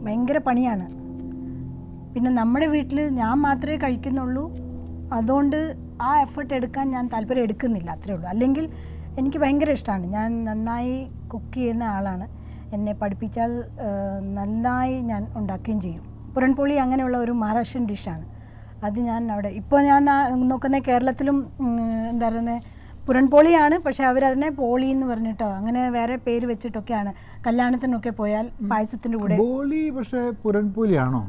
ഭയങ്കര പണിയാണ്. പിന്നെ നമ്മുടെ വീട്ടിൽ ഞാൻ മാത്രമേ കഴിക്കുന്നുള്ളൂ, അതുകൊണ്ട് ആ എഫേർട്ട് എടുക്കാൻ ഞാൻ താല്പര്യം എടുക്കുന്നില്ല, അത്രേ ഉള്ളൂ. അല്ലെങ്കിൽ എനിക്ക് ഭയങ്കര ഇഷ്ടമാണ്. ഞാൻ നന്നായി കുക്ക് ചെയ്യുന്ന ആളാണ്. എന്നെ പഠിപ്പിച്ചാൽ നന്നായി ഞാൻ ഉണ്ടാക്കുകയും ചെയ്യും. പുരൺപോളി അങ്ങനെയുള്ള ഒരു മഹാരാഷ്ട്രൻ ഡിഷാണ്. അത് ഞാൻ അവിടെ ഇപ്പോൾ ഞാൻ നോക്കുന്ന കേരളത്തിലും എന്താ പറയുന്നത് പുരൺപോളിയാണ്, പക്ഷെ അവരതിനെ പോളി എന്ന് പറഞ്ഞിട്ടോ അങ്ങനെ വേറെ പേര് വെച്ചിട്ടൊക്കെയാണ് കല്യാണത്തിനൊക്കെ പോയാൽ പായസത്തിൻ്റെ കൂടെ. ബോളി പക്ഷേ പുരൺപോലിയാണോ?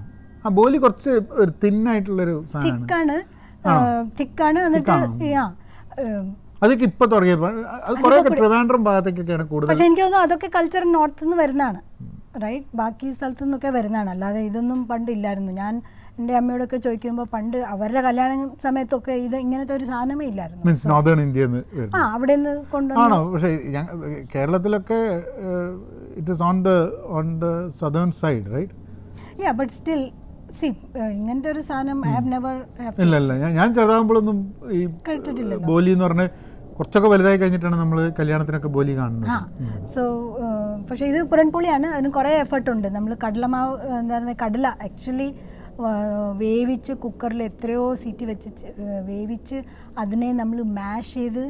ആ ബോലി കുറച്ച് ഒരു തിന്നായിട്ടുള്ളൊരു തിക്കാണ്. എന്നിട്ട് അതൊക്കെ ഇപ്പൊ തുടങ്ങിയത്. അത് കുറേ ട്രിവാൻഡ്രം ഭാഗത്തേക്കൊക്കെയാണ് കൂടുതൽ. പക്ഷെ എനിക്ക് തോന്നുന്നു അതൊക്കെ കൾച്ചർ നോർത്ത് നിന്ന് വരുന്നതാണ്, റൈറ്റ്? ബാക്കി സ്ഥലത്തു നിന്നൊക്കെ വരുന്നതാണ്, അല്ലാതെ ഇതൊന്നും പണ്ട് ഇല്ലായിരുന്നു. ഞാൻ എൻ്റെ അമ്മയോടൊക്കെ ചോദിക്കുമ്പോൾ പണ്ട് അവരുടെ കല്യാണ സമയത്തൊക്കെ ഇത് ഇങ്ങനത്തെ ഒരു സാധനമേ ഇല്ലായിരുന്നു. മീൻസ് നോർത്തേൺ ഇന്ത്യയിൽ അവിടെ നിന്ന് കൊണ്ടുവന്നോ? പക്ഷേ കേരളത്തിലൊക്കെ it is on the southern side, right? Yeah, but still സി ഇങ്ങനത്തെ ഒരു സാധനം ഐ ഹാവ് നെവർ. ഇല്ല, ഞാൻ ചെറുതാകുമ്പോഴൊന്നും ഈ ബോലി എന്ന് പറഞ്ഞ് കുറച്ചൊക്കെ വലുതായി കഴിഞ്ഞിട്ടാണ് നമ്മൾ കല്യാണത്തിനൊക്കെ ബോലി കാണുന്നത്. സോ പക്ഷേ ഇത് പുരൺപോളിയാണ്. അതിന് കുറേ എഫേർട്ട് ഉണ്ട്. നമ്മൾ കടലമാവ് എന്താ പറയുക, കടല ആക്ച്വലി വേവിച്ച് കുക്കറിൽ എത്രയോ സീറ്റി വെച്ച് വേവിച്ച് അതിനെ നമ്മൾ മാഷ് ചെയ്ത്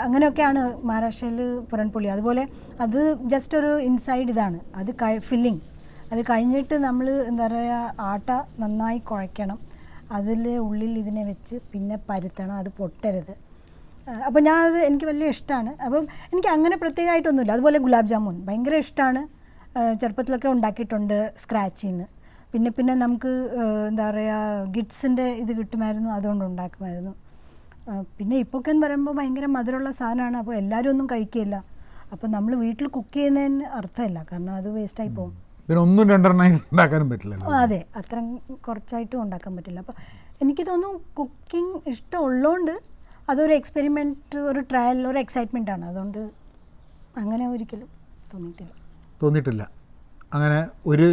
അങ്ങനെയൊക്കെയാണ് മഹാരാഷ്ട്രയിൽ പുരൺപോളി. അതുപോലെ അത് ജസ്റ്റ് ഒരു ഇൻസൈഡ് ഇതാണ്, അത് ഫില്ലിങ്. അത് കഴിഞ്ഞിട്ട് നമ്മൾ എന്താ പറയുക, ആട്ട നന്നായി കുഴയ്ക്കണം, അതിൽ ഉള്ളിൽ ഇതിനെ വെച്ച് പിന്നെ പരുത്തണം, അത് പൊട്ടരുത്. അപ്പോൾ അത് എനിക്ക് വലിയ ഇഷ്ടമാണ്. അപ്പം എനിക്ക് അങ്ങനെ പ്രത്യേകമായിട്ടൊന്നുമില്ല. അതുപോലെ ഗുലാബ് ജാമുൻ ഭയങ്കര ഇഷ്ടമാണ്. ചെറുപ്പത്തിലൊക്കെ ഉണ്ടാക്കിയിട്ടുണ്ട് സ്ക്രാച്ചിൽ നിന്ന്. പിന്നെ നമുക്ക് എന്താ പറയുക ഗിഡ്സിൻ്റെ ഇത് കിട്ടുമായിരുന്നു, അതുകൊണ്ട് ഉണ്ടാക്കുമായിരുന്നു. പിന്നെ ഇപ്പൊക്കെ എന്ന് പറയുമ്പോൾ ഭയങ്കര മധുരമുള്ള സാധനമാണ്, അപ്പോൾ എല്ലാവരും ഒന്നും കഴിക്കില്ല. അപ്പോൾ നമ്മൾ വീട്ടിൽ കുക്ക് ചെയ്യുന്നതിന് അർത്ഥമില്ല, കാരണം അത് വേസ്റ്റായി പോകും. പിന്നെ ഒന്നും രണ്ടെണ്ണമായിട്ട് ഉണ്ടാക്കാനും പറ്റില്ല. അതെ, അത്ര കുറച്ചായിട്ടും ഉണ്ടാക്കാൻ പറ്റില്ല. അപ്പോൾ എനിക്ക് തോന്നുന്നു കുക്കിംഗ് ഇഷ്ടമുള്ളതുകൊണ്ട് അതൊരു എക്സ്പെരിമെൻറ്റ്, ഒരു ട്രയൽ, ഒരു എക്സൈറ്റ്മെൻ്റ് ആണ്. അതുകൊണ്ട് അങ്ങനെ ഒരിക്കലും തോന്നിയിട്ടില്ല അങ്ങനെ ഒരു.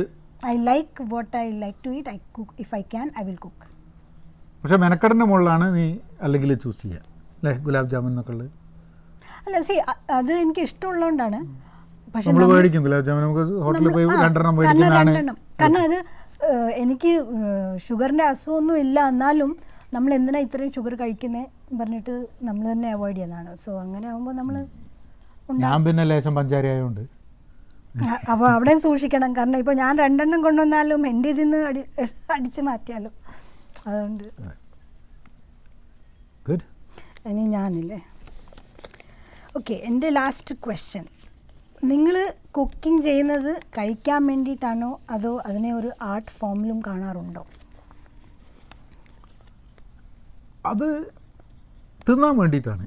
I like what I like to eat. I cook if I can, I will cook. പക്ഷേ മെനക്കടൻ്റെ മുകളിലാണ് നീ അല്ലെങ്കിൽ ചൂസ് ചെയ്യുക അല്ലേ ഗുലാബ് ജാമുൻ എന്നൊക്കെ ഉള്ളത്? അല്ല, സി അത് എനിക്ക് ഇഷ്ടമുള്ളതുകൊണ്ടാണ്. പക്ഷെ നമ്മൾ മേടിക്കും ഗുലാബ് ജാമുൻ, നമുക്ക് ഹോട്ടലിൽ പോയി രണ്ടെണ്ണം മേടിക്കുന്നതാണ്. കാരണം അത് എനിക്ക് ഷുഗറിൻ്റെ അസുഖമൊന്നും ഇല്ല, എന്നാലും നമ്മൾ എന്തിനാ ഇത്രയും ഷുഗർ കഴിക്കുന്നത് പറഞ്ഞിട്ട് നമ്മൾ തന്നെ അവോയ്ഡ് ചെയ്യുന്നതാണ്. സോ അങ്ങനെ ആകുമ്പോൾ നമ്മൾ, ഞാൻ പിന്നെ ലേശം പഞ്ചാര ആയതുകൊണ്ട് അപ്പോൾ അവിടെ സൂക്ഷിക്കണം. കാരണം ഇപ്പോൾ ഞാൻ രണ്ടെണ്ണം കൊണ്ടുവന്നാലും എൻ്റെ ഇതിൽ നിന്ന് അടിച്ച് മാറ്റിയാലും, അതുകൊണ്ട് ഇനി ഞാനില്ലേ. ഓക്കെ, എൻ്റെ ലാസ്റ്റ് ക്വസ്റ്റ്യൻ. നിങ്ങൾ കുക്കിംഗ് ചെയ്യുന്നത് കഴിക്കാൻ വേണ്ടിയിട്ടാണോ അതോ അതിനെ ഒരു ആർട്ട് ഫോമിലും കാണാറുണ്ടോ? അത് തിന്നാൻ വേണ്ടിയിട്ടാണ്,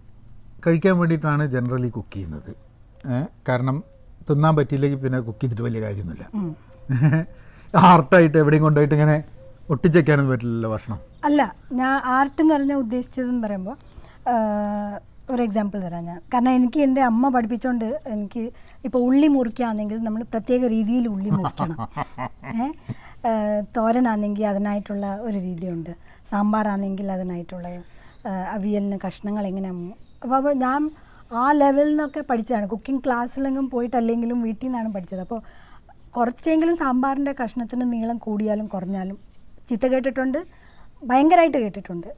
കഴിക്കാൻ വേണ്ടിയിട്ടാണ് ജനറലി കുക്ക് ചെയ്യുന്നത്. കാരണം തിന്നാൻ പറ്റിയില്ലെങ്കിൽ പിന്നെ കുക്ക് ചെയ്തിട്ട് വലിയ കാര്യമൊന്നുമില്ല. ആർട്ടായിട്ട് എവിടെയും കൊണ്ടുപോയിട്ട് ഇങ്ങനെ ഒട്ടിച്ചേക്കാനൊന്നും പറ്റില്ലല്ലോ ഭക്ഷണം. അല്ല, ഞാൻ ആർട്ട് എന്ന് പറഞ്ഞാൽ ഉദ്ദേശിച്ചതെന്ന് പറയുമ്പോൾ ഒരു എക്സാമ്പിൾ തരാം ഞാൻ. കാരണം എനിക്ക് എൻ്റെ അമ്മ പഠിപ്പിച്ചുകൊണ്ട് എനിക്ക് ഇപ്പോൾ ഉള്ളി മുറിക്കുകയാണെങ്കിൽ നമ്മൾ പ്രത്യേക രീതിയിൽ ഉള്ളി മുറിക്കണം. തോരനാണെങ്കിൽ അതിനായിട്ടുള്ള ഒരു രീതിയുണ്ട്, സാമ്പാറാണെങ്കിൽ അതിനായിട്ടുള്ള, അവിയലിന് കഷ്ണങ്ങൾ എങ്ങനെ. അപ്പോൾ ഞാൻ ആ ലെവലിൽ നിന്നൊക്കെ പഠിച്ചതാണ്. കുക്കിംഗ് ക്ലാസ്സിലെങ്കിലും പോയിട്ടല്ലെങ്കിലും വീട്ടിൽ നിന്നാണ് പഠിച്ചത്. അപ്പോൾ കുറച്ചെങ്കിലും സാമ്പാറിൻ്റെ കഷ്ണത്തിന് നീളം കൂടിയാലും കുറഞ്ഞാലും ചീത്ത കേട്ടിട്ടുണ്ട്, ഭയങ്കരമായിട്ട് കേട്ടിട്ടുണ്ട്.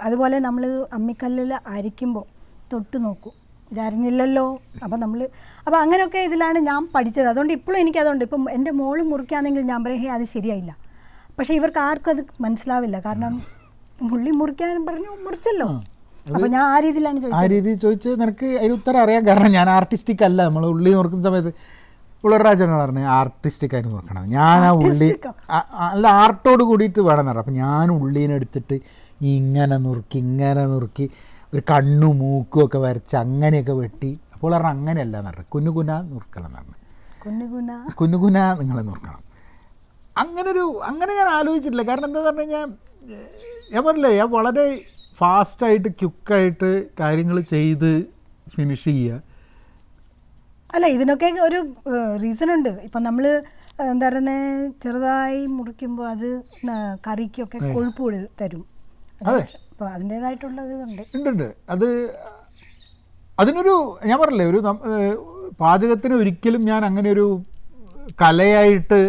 അതുപോലെ നമ്മൾ അമ്മിക്കല്ലിൽ അരിക്കുമ്പോൾ തൊട്ട് നോക്കൂ, ഇതറിഞ്ഞില്ലല്ലോ. അപ്പോൾ അങ്ങനെയൊക്കെ ഇതിലാണ് ഞാൻ പഠിച്ചത്. അതുകൊണ്ട് ഇപ്പോഴും എനിക്കതുകൊണ്ട്. ഇപ്പം എൻ്റെ മോള് മുറിക്കുകയാണെങ്കിൽ ഞാൻ പറയും അത് ശരിയായില്ല. പക്ഷേ ഇവർക്ക് ആർക്കും അത് മനസ്സിലാവില്ല, കാരണം ഉള്ളി മുറിക്കാൻ പറഞ്ഞു മുറിച്ചല്ലോ. അപ്പോൾ ഞാൻ ആ രീതിയിലാണ് ചോദിച്ചത്. ആ രീതി ചോദിച്ച് നിനക്ക് അതിന് ഉത്തരം അറിയാം. കാരണം ഞാൻ ആർട്ടിസ്റ്റിക് അല്ല. നമ്മൾ ഉള്ളി നുറുക്കുന്ന സമയത്ത് പിള്ളേരാജാണ് പറഞ്ഞത് ആർട്ടിസ്റ്റിക് ആയിട്ട് നോക്കണം. ഞാൻ ആ ഉള്ളി അല്ല ആർട്ടോട് കൂടിയിട്ട് വേണം എന്ന് പറഞ്ഞു. അപ്പം ഞാൻ ഉള്ളീനെ എടുത്തിട്ട് ഇങ്ങനെ നുറുക്കി ഒരു കണ്ണും മൂക്കും ഒക്കെ വരച്ച് അങ്ങനെയൊക്കെ വെട്ടി. അപ്പോൾ പറഞ്ഞാൽ അങ്ങനെയല്ല എന്ന് പറഞ്ഞു, കുന്നുകുന നുറുക്കണം എന്ന് പറഞ്ഞു. കുന്നുകുന നിങ്ങൾ നുറുക്കണം. അങ്ങനെ ഞാൻ ആലോചിച്ചിട്ടില്ല. കാരണം എന്താണെന്ന് പറഞ്ഞു കഴിഞ്ഞാൽ ഞാൻ പറഞ്ഞില്ലേ, ഞാൻ വളരെ ഫാസ്റ്റായിട്ട് ക്വിക്കായിട്ട് കാര്യങ്ങൾ ചെയ്ത് ഫിനിഷ് ചെയ്യുക. അല്ല, ഇതിനൊക്കെ ഒരു റീസണുണ്ട്. ഇപ്പം നമ്മൾ എന്താ പറയുന്നത് ചെറുതായി മുറിക്കുമ്പോൾ അത് കറിക്കൊക്കെ കൊഴുപ്പ് തരും. അതെ, അപ്പോൾ അതിൻ്റേതായിട്ടുള്ള ഇതുണ്ട്. ഉണ്ട്. അതിനൊരു ഞാൻ പറഞ്ഞില്ലേ, ഒരു പാചകത്തിന് ഒരിക്കലും ഞാൻ അങ്ങനെ ഒരു കലയായിട്ട്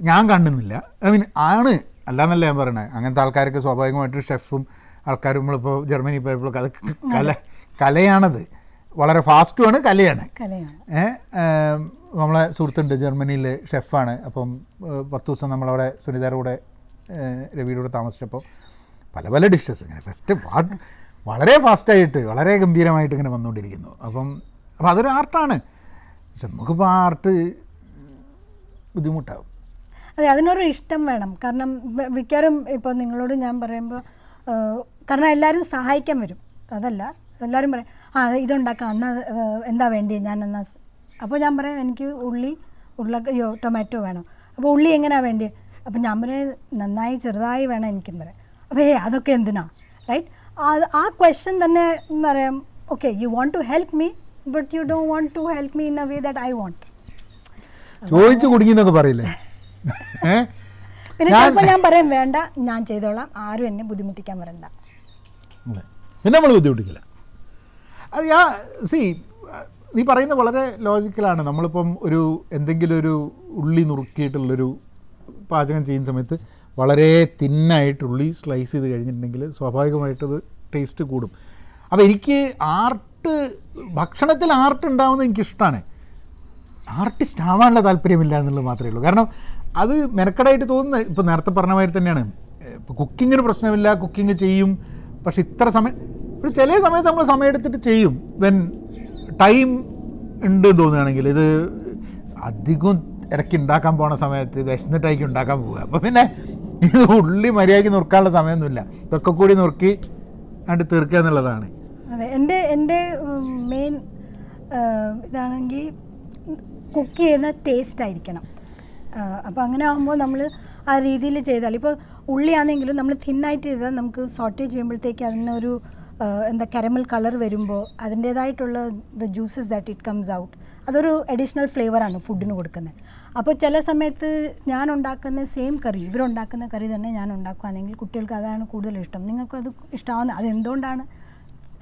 ഞാൻ കാണുന്നില്ല. ഐ മീൻ ആണ് അല്ലാന്നല്ല ഞാൻ പറയണേ. അങ്ങനത്തെ ആൾക്കാർക്ക് സ്വാഭാവികമായിട്ടും ഷെഫും ആൾക്കാരും നമ്മളിപ്പോൾ ജർമ്മനി പോയപ്പോൾ അത് കലയാണത്. വളരെ ഫാസ്റ്റുമാണ്, കലയാണ്. നമ്മളെ സുഹൃത്തുണ്ട് ജർമ്മനിയിൽ ഷെഫാണ്. അപ്പം 10 ദിവസം നമ്മളവിടെ സുനിതയുടെ കൂടെ രവിയുടെ കൂടെ താമസിച്ചപ്പോൾ പല പല ഡിഷസ് ഇങ്ങനെ വളരെ ഫാസ്റ്റായിട്ട് വളരെ ഗംഭീരമായിട്ട് ഇങ്ങനെ വന്നുകൊണ്ടിരിക്കുന്നു. അപ്പം അതൊരു ആർട്ടാണ്. പക്ഷെ നമുക്കിപ്പോൾ ആ ആർട്ട് ബുദ്ധിമുട്ടാവും. അതെ, അതിനൊരു ഇഷ്ടം വേണം. കാരണം മിക്കവാറും ഇപ്പോൾ നിങ്ങളോട് ഞാൻ പറയുമ്പോൾ കാരണം എല്ലാവരും സഹായിക്കാൻ വരും. അതല്ല, എല്ലാവരും പറയും ഇതുണ്ടാക്കാം, എന്നാൽ എന്താ വേണ്ടി ഞാൻ എന്നാൽ. അപ്പോൾ ഞാൻ പറയാം എനിക്ക് ടൊമാറ്റോ വേണം. അപ്പോൾ ഉള്ളി എങ്ങനെയാണ് വേണ്ടിയത്? അപ്പോൾ ഞാൻ പറയും നന്നായി ചെറുതായി വേണം എനിക്കെന്ന് പറയാം. അപ്പോൾ അതൊക്കെ എന്തിനാ, റൈറ്റ്? ആ ക്വസ്റ്റ്യൻ തന്നെ എന്താ പറയാം, okay you want to help me but you don't want to help me in a way that I want. ചോദിച്ചു കുടുങ്ങിയെന്നൊക്കെ പറയില്ലേ? പിന്നെ ചിലപ്പോൾ ഞാൻ പറയും വേണ്ട, ഞാൻ ചെയ്തോളാം, ആരും എന്നെ ബുദ്ധിമുട്ടിക്കാൻ വരണ്ട. പിന്നെ നമ്മൾ ബുദ്ധിമുട്ടിക്കില്ല. അത് നീ പറയുന്നത് വളരെ ലോജിക്കലാണ്. നമ്മളിപ്പം എന്തെങ്കിലും ഒരു ഉള്ളി നുറുക്കിയിട്ടുള്ളൊരു പാചകം ചെയ്യുന്ന സമയത്ത് വളരെ തിന്നായിട്ട് ഉള്ളി സ്ലൈസ് ചെയ്ത് കഴിഞ്ഞിട്ടുണ്ടെങ്കിൽ സ്വാഭാവികമായിട്ടത് ടേസ്റ്റ് കൂടും. അപ്പോൾ എനിക്ക് ഭക്ഷണത്തിൽ ആർട്ട് ഉണ്ടാവുന്നത് എനിക്കിഷ്ടമാണ്. ആർട്ടിസ്റ്റ് ആവാനുള്ള താല്പര്യമില്ല എന്നുള്ളത് മാത്രമേ ഉള്ളൂ. കാരണം അത് മെനക്കെടായിട്ട് തോന്നുന്നത് ഇപ്പോൾ നേരത്തെ പറഞ്ഞ മാതിരി തന്നെയാണ്. ഇപ്പോൾ കുക്കിങ്ങിന് പ്രശ്നമില്ല, കുക്കിംഗ് ചെയ്യും. പക്ഷെ ഇത്ര സമയം ചില സമയത്ത് നമ്മൾ സമയം എടുത്തിട്ട് ചെയ്യും. വെൻ ടൈം ഉണ്ട് തോന്നുകയാണെങ്കിൽ. ഇത് അധികം ഇടയ്ക്ക് ഉണ്ടാക്കാൻ പോണ സമയത്ത് വിശന്നിട്ടായിരിക്കും ഉണ്ടാക്കാൻ പോവുക. അപ്പോൾ പിന്നെ ഇത് ഉള്ളി മര്യാദയ്ക്ക് നുറുക്കാനുള്ള സമയമൊന്നുമില്ല. ഇതൊക്കെ കൂടി നുറുക്കി കണ്ട് തീർക്കുക എന്നുള്ളതാണ്. അതെ, എൻ്റെ മെയിൻ ഇതാണെങ്കിൽ കുക്ക് ചെയ്യുന്ന ടേസ്റ്റ് ആയിരിക്കണം. അപ്പോൾ അങ്ങനെ ആകുമ്പോൾ നമ്മൾ ആ രീതിയിൽ ചെയ്താൽ, ഇപ്പോൾ ഉള്ളിയാണെങ്കിലും നമ്മൾ തിന്നായിട്ട് ചെയ്താൽ നമുക്ക് സോട്ടേ ചെയ്യുമ്പോഴത്തേക്ക് അതിനൊരു കാരമൽ കളർ വരുമ്പോൾ അതിൻ്റേതായിട്ടുള്ള the juices that it comes out, അതൊരു അഡീഷണൽ ഫ്ലേവറാണ് ഫുഡിന് കൊടുക്കുന്നത്. അപ്പോൾ ചില സമയത്ത് ഞാൻ ഉണ്ടാക്കുന്ന സെയിം കറി, ഇവരുണ്ടാക്കുന്ന കറി തന്നെ ഞാൻ ഉണ്ടാക്കുകയാണെങ്കിൽ കുട്ടികൾക്ക് അതാണ് കൂടുതൽ ഇഷ്ടം. നിങ്ങൾക്കും അത് ഇഷ്ടമാവുന്നത് അതെന്തുകൊണ്ടാണ്?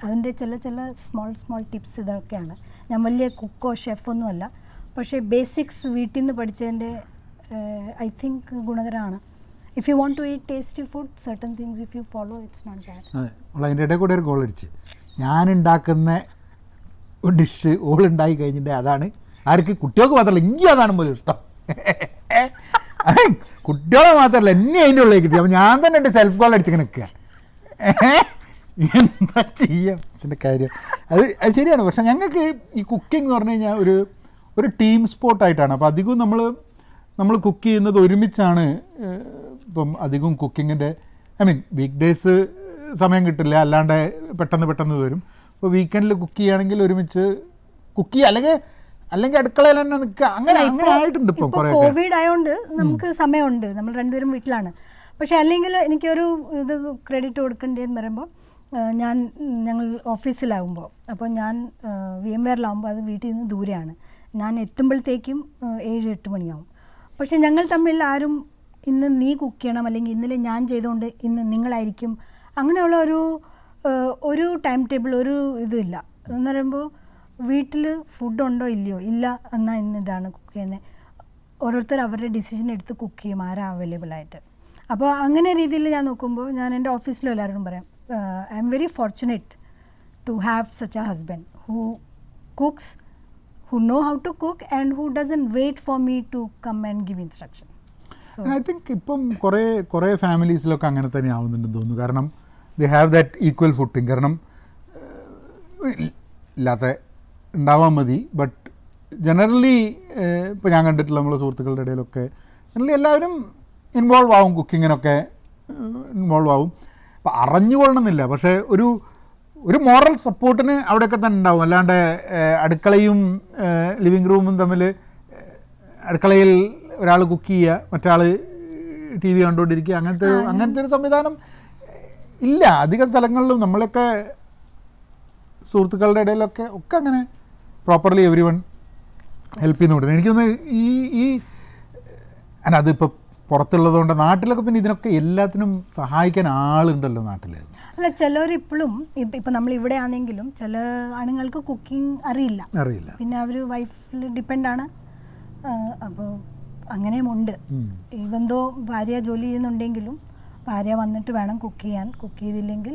അതിൻ്റെ ചില സ്മോൾ ടിപ്സ് ഇതൊക്കെയാണ്. ഞാൻ വലിയ കുക്കോ ഷെഫൊന്നുമല്ല, പക്ഷേ ബേസിക്സ് വീട്ടിൽ നിന്ന് പഠിച്ചതിൻ്റെ ഐ തിങ്ക് ഗുണകരമാണ്. If you want to eat tasty food, certain things if you follow it's not bad. അതെ, അതിൻ്റെ ഇടയിൽ കൂടെ ഒരു ഗോൾ അടിച്ച് ഞാനുണ്ടാക്കുന്ന ഒരു ഡിഷ് ഓളുണ്ടായി കഴിഞ്ഞിട്ട് അതാണ് ആർക്ക് കുട്ടികൾക്ക് മാത്രമല്ല എനിക്ക് അതാണ് പോലും ഇഷ്ടം. കുട്ടികളെ മാത്രമല്ല എന്നെ അതിൻ്റെ ഉള്ളിൽ കിട്ടി. അപ്പോൾ ഞാൻ തന്നെ എൻ്റെ സെൽഫ് ഗോൾ അടിച്ചിങ്ങനെ നിൽക്കുക. എന്താ ചെയ്യാം ഇതിൻ്റെ കാര്യം? അത് ശരിയാണ്. പക്ഷെ ഞങ്ങൾക്ക് ഈ കുക്കിംഗ് എന്ന് പറഞ്ഞു കഴിഞ്ഞാൽ ഒരു ടീം സ്പോർട്ടായിട്ടാണ്. അപ്പോൾ അധികവും നമ്മൾ കുക്ക് ചെയ്യുന്നത് ഒരുമിച്ചാണ്. ഇപ്പം അധികവും കുക്കിങ്ങിൻ്റെ വീക്ക് ഡേയ്സ് സമയം കിട്ടില്ല, അല്ലാണ്ട് പെട്ടെന്ന് വരും. ഇപ്പോൾ വീക്കെൻഡിൽ കുക്ക് ചെയ്യുകയാണെങ്കിൽ ഒരുമിച്ച് കുക്ക് ചെയ്യുക, അല്ലെങ്കിൽ അടുക്കളയിൽ തന്നെ നിൽക്കുക. അങ്ങനെ ആയിട്ടുണ്ട് ഇപ്പം. കോവിഡ് ആയതുകൊണ്ട് നമുക്ക് സമയമുണ്ട്, നമ്മൾ രണ്ടുപേരും വീട്ടിലാണ്. പക്ഷേ അല്ലെങ്കിൽ എനിക്കൊരു ഇത് ക്രെഡിറ്റ് കൊടുക്കേണ്ടതെന്ന് പറയുമ്പോൾ ഞങ്ങൾ ഓഫീസിലാകുമ്പോൾ, അപ്പോൾ ഞാൻ VMwareലാകുമ്പോൾ അത് വീട്ടിൽ നിന്ന് ദൂരെയാണ്. ഞാൻ എത്തുമ്പോഴത്തേക്കും 7-8 മണിയാവും. പക്ഷേ ഞങ്ങൾ തമ്മിൽ ആരും ഇന്ന് നീ കുക്ക് ചെയ്യണം അല്ലെങ്കിൽ ഇന്നലെ ഞാൻ ചെയ്തുകൊണ്ട് ഇന്ന് നിങ്ങളായിരിക്കും, അങ്ങനെയുള്ള ഒരു ടൈം ടേബിൾ, ഒരു ഇതില്ല. എന്ന് പറയുമ്പോൾ വീട്ടിൽ ഫുഡുണ്ടോ ഇല്ലയോ, ഇല്ല എന്നാൽ ഇന്ന് ഇതാണ് കുക്ക് ചെയ്യുന്നത്. ഓരോരുത്തർ അവരുടെ ഡിസിഷൻ എടുത്ത് കുക്ക് ചെയ്യും ആരാ അവൈലബിൾ ആയിട്ട്. അപ്പോൾ അങ്ങനെ രീതിയിൽ ഞാൻ നോക്കുമ്പോൾ ഞാൻ എൻ്റെ ഓഫീസിലും എല്ലാവരോടും പറയാം, I am very fortunate to have such a husband who cooks, who know how to cook and who doesn't wait for me to come and give instruction. So I think ഇപ്പം കുറേ ഫാമിലീസിലൊക്കെ അങ്ങനെ തന്നെ ആവുന്നുണ്ടെന്ന് തോന്നുന്നു. കാരണം they have that equal footing. കാരണം ഇല്ലാത്ത ഉണ്ടാവാൻ മതി. ബട്ട് ജനറലി ഇപ്പോൾ ഞാൻ കണ്ടിട്ടുള്ള നമ്മളെ സുഹൃത്തുക്കളുടെ ഇടയിലൊക്കെ ജനറലി എല്ലാവരും ഇൻവോൾവ് ആവും, കുക്കിങ്ങിനൊക്കെ ഇൻവോൾവ് ആവും. അപ്പോൾ അറിഞ്ഞുകൊള്ളണമെന്നില്ല, പക്ഷേ ഒരു മോറൽ സപ്പോർട്ടിന് അവിടെയൊക്കെ തന്നെ ഉണ്ടാവും. അല്ലാണ്ട് അടുക്കളയും ലിവിങ് റൂമും തമ്മിൽ, അടുക്കളയിൽ ഒരാൾ കുക്ക് ചെയ്യുക, മറ്റാൾ TV കണ്ടുകൊണ്ടിരിക്കുക, അങ്ങനത്തെ ഒരു സംവിധാനം ഇല്ല അധികം സ്ഥലങ്ങളിലും. നമ്മളൊക്കെ സുഹൃത്തുക്കളുടെ ഇടയിലൊക്കെ അങ്ങനെ പ്രോപ്പർലി എവരി വൺ ഹെൽപ്പ് ചെയ്യുന്നുണ്ട്. എനിക്കൊന്ന് അതിപ്പോൾ പുറത്തുള്ളതുകൊണ്ട് നാട്ടിലൊക്കെ പിന്നെ ഇതിനൊക്കെ എല്ലാത്തിനും സഹായിക്കാൻ ആളുണ്ടല്ലോ നാട്ടിൽ. അല്ല ചിലവരിപ്പോഴും ഇപ്പം നമ്മൾ ഇവിടെ ആണെങ്കിലും ചില ആണുങ്ങൾക്ക് കുക്കിംഗ് അറിയില്ല, പിന്നെ അവർ വൈഫിൽ ഡിപ്പെൻഡാണ്. അപ്പോൾ അങ്ങനെയും ഉണ്ട്. ഇവന്തോ ഭാര്യ ജോലി ചെയ്യുന്നുണ്ടെങ്കിലും ഭാര്യ വന്നിട്ട് വേണം കുക്ക് ചെയ്യാൻ. കുക്ക് ചെയ്തില്ലെങ്കിൽ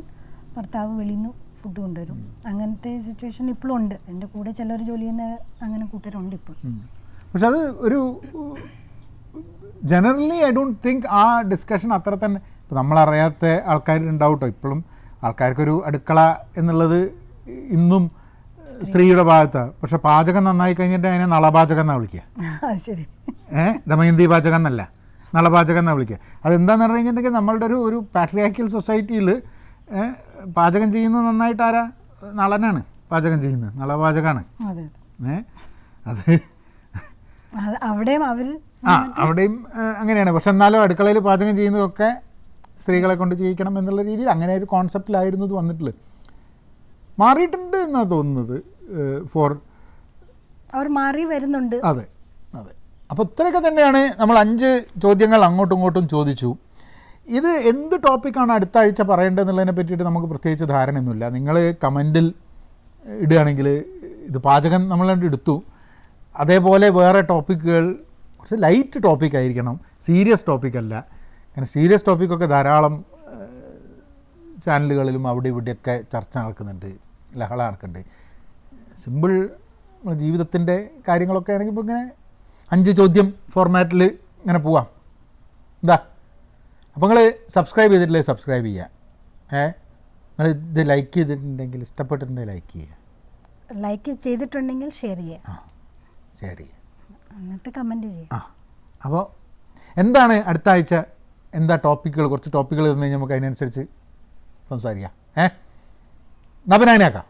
ഭർത്താവ് വെളിയിൽ നിന്ന് ഫുഡ് കൊണ്ടുവരും. അങ്ങനത്തെ സിറ്റുവേഷൻ ഇപ്പോഴും ഉണ്ട്. എൻ്റെ കൂടെ ചിലർ ജോലി ചെയ്യുന്ന അങ്ങനെ കൂട്ടരുണ്ട് ഇപ്പോഴും. പക്ഷെ അത് ഒരു ജനറലി ഐ ഡോണ്ട് തിങ്ക് ആ ഡിസ്കഷൻ അത്ര തന്നെ. ഇപ്പോൾ നമ്മളറിയാത്ത ആൾക്കാരുണ്ടാവും കേട്ടോ. ഇപ്പോഴും ആൾക്കാർക്കൊരു അടുക്കള എന്നുള്ളത് ഇന്നും സ്ത്രീയുടെ ഭാഗത്താണ്. പക്ഷെ പാചകം നന്നായി കഴിഞ്ഞിട്ട് അതിനെ നളപാചകം എന്നാണ് വിളിക്കുക. ശരി, ദമയന്തി പാചകം എന്നല്ല, നളപാചകം എന്നാണ് വിളിക്കുക. അതെന്താണെന്ന് പറഞ്ഞു കഴിഞ്ഞിട്ടുണ്ടെങ്കിൽ നമ്മളുടെ ഒരു പാട്രിയാർക്കൽ സൊസൈറ്റിയിൽ പാചകം ചെയ്യുന്നത് നന്നായിട്ട് ആരാ? നളനാണ് പാചകം ചെയ്യുന്നത്, നളപാചകമാണ്. അത് അവിടെയും അവർ അവിടെയും അങ്ങനെയാണ്. പക്ഷെ എന്നാലും അടുക്കളയിൽ പാചകം ചെയ്യുന്നതൊക്കെ സ്ത്രീകളെ കൊണ്ട് ചെയ്യിക്കണം എന്നുള്ള രീതിയിൽ അങ്ങനെ ഒരു കോൺസെപ്റ്റിലായിരുന്നു ഇത് വന്നിട്ടുള്ളത്. മാറിയിട്ടുണ്ട് എന്നാണ് തോന്നുന്നത്. അവർ മാറി വരുന്നുണ്ട്. അതെ അതെ. അപ്പോൾ ഇത്രയൊക്കെ തന്നെയാണ് നമ്മൾ 5 ചോദ്യങ്ങൾ അങ്ങോട്ടും ഇങ്ങോട്ടും ചോദിച്ചു. ഇത് എന്ത് ടോപ്പിക്കാണ് അടുത്ത ആഴ്ച പറയേണ്ടതെന്നുള്ളതിനെ പറ്റിയിട്ട് നമുക്ക് പ്രത്യേകിച്ച് ധാരണയൊന്നുമില്ല. നിങ്ങൾ കമൻറ്റിൽ ഇടുകയാണെങ്കിൽ ഇത് പാചകം നമ്മളായിട്ട് എടുത്തു. അതേപോലെ വേറെ ടോപ്പിക്കുകൾ കുറച്ച് ലൈറ്റ് ടോപ്പിക്കായിരിക്കണം, സീരിയസ് ടോപ്പിക്കല്ല. അങ്ങനെ സീരിയസ് ടോപ്പിക്കൊക്കെ ധാരാളം ചാനലുകളിലും അവിടെ ഇവിടെയൊക്കെ ചർച്ച നടക്കുന്നുണ്ട്, ലഹള നടക്കുന്നുണ്ട്. സിമ്പിൾ ജീവിതത്തിൻ്റെ കാര്യങ്ങളൊക്കെ ആണെങ്കിൽ ഇപ്പോൾ ഇങ്ങനെ 5 ചോദ്യം ഫോർമാറ്റിൽ ഇങ്ങനെ പോവാം. എന്താ? അപ്പോൾ നിങ്ങൾ സബ്സ്ക്രൈബ് ചെയ്തിട്ടില്ലേ? സബ്സ്ക്രൈബ് ചെയ്യുക. നിങ്ങൾ ഇത് ലൈക്ക് ചെയ്തിട്ടുണ്ടെങ്കിൽ, ഇഷ്ടപ്പെട്ടിട്ടുണ്ടെങ്കിൽ ലൈക്ക് ചെയ്യുക. ലൈക്ക് ചെയ്തിട്ടുണ്ടെങ്കിൽ ഷെയർ ചെയ്യുക. ഷെയർ ചെയ്യുക, എന്നിട്ട് കമൻറ്റ് ചെയ്യുക. അപ്പോൾ എന്താണ് അടുത്ത ആഴ്ച, എന്താ ടോപ്പിക്കുകൾ, കുറച്ച് ടോപ്പിക്കുകൾ തന്നു കഴിഞ്ഞാൽ നമുക്ക് അതിനനുസരിച്ച് സംസാരിക്കാം. നബനാനാക്കാം.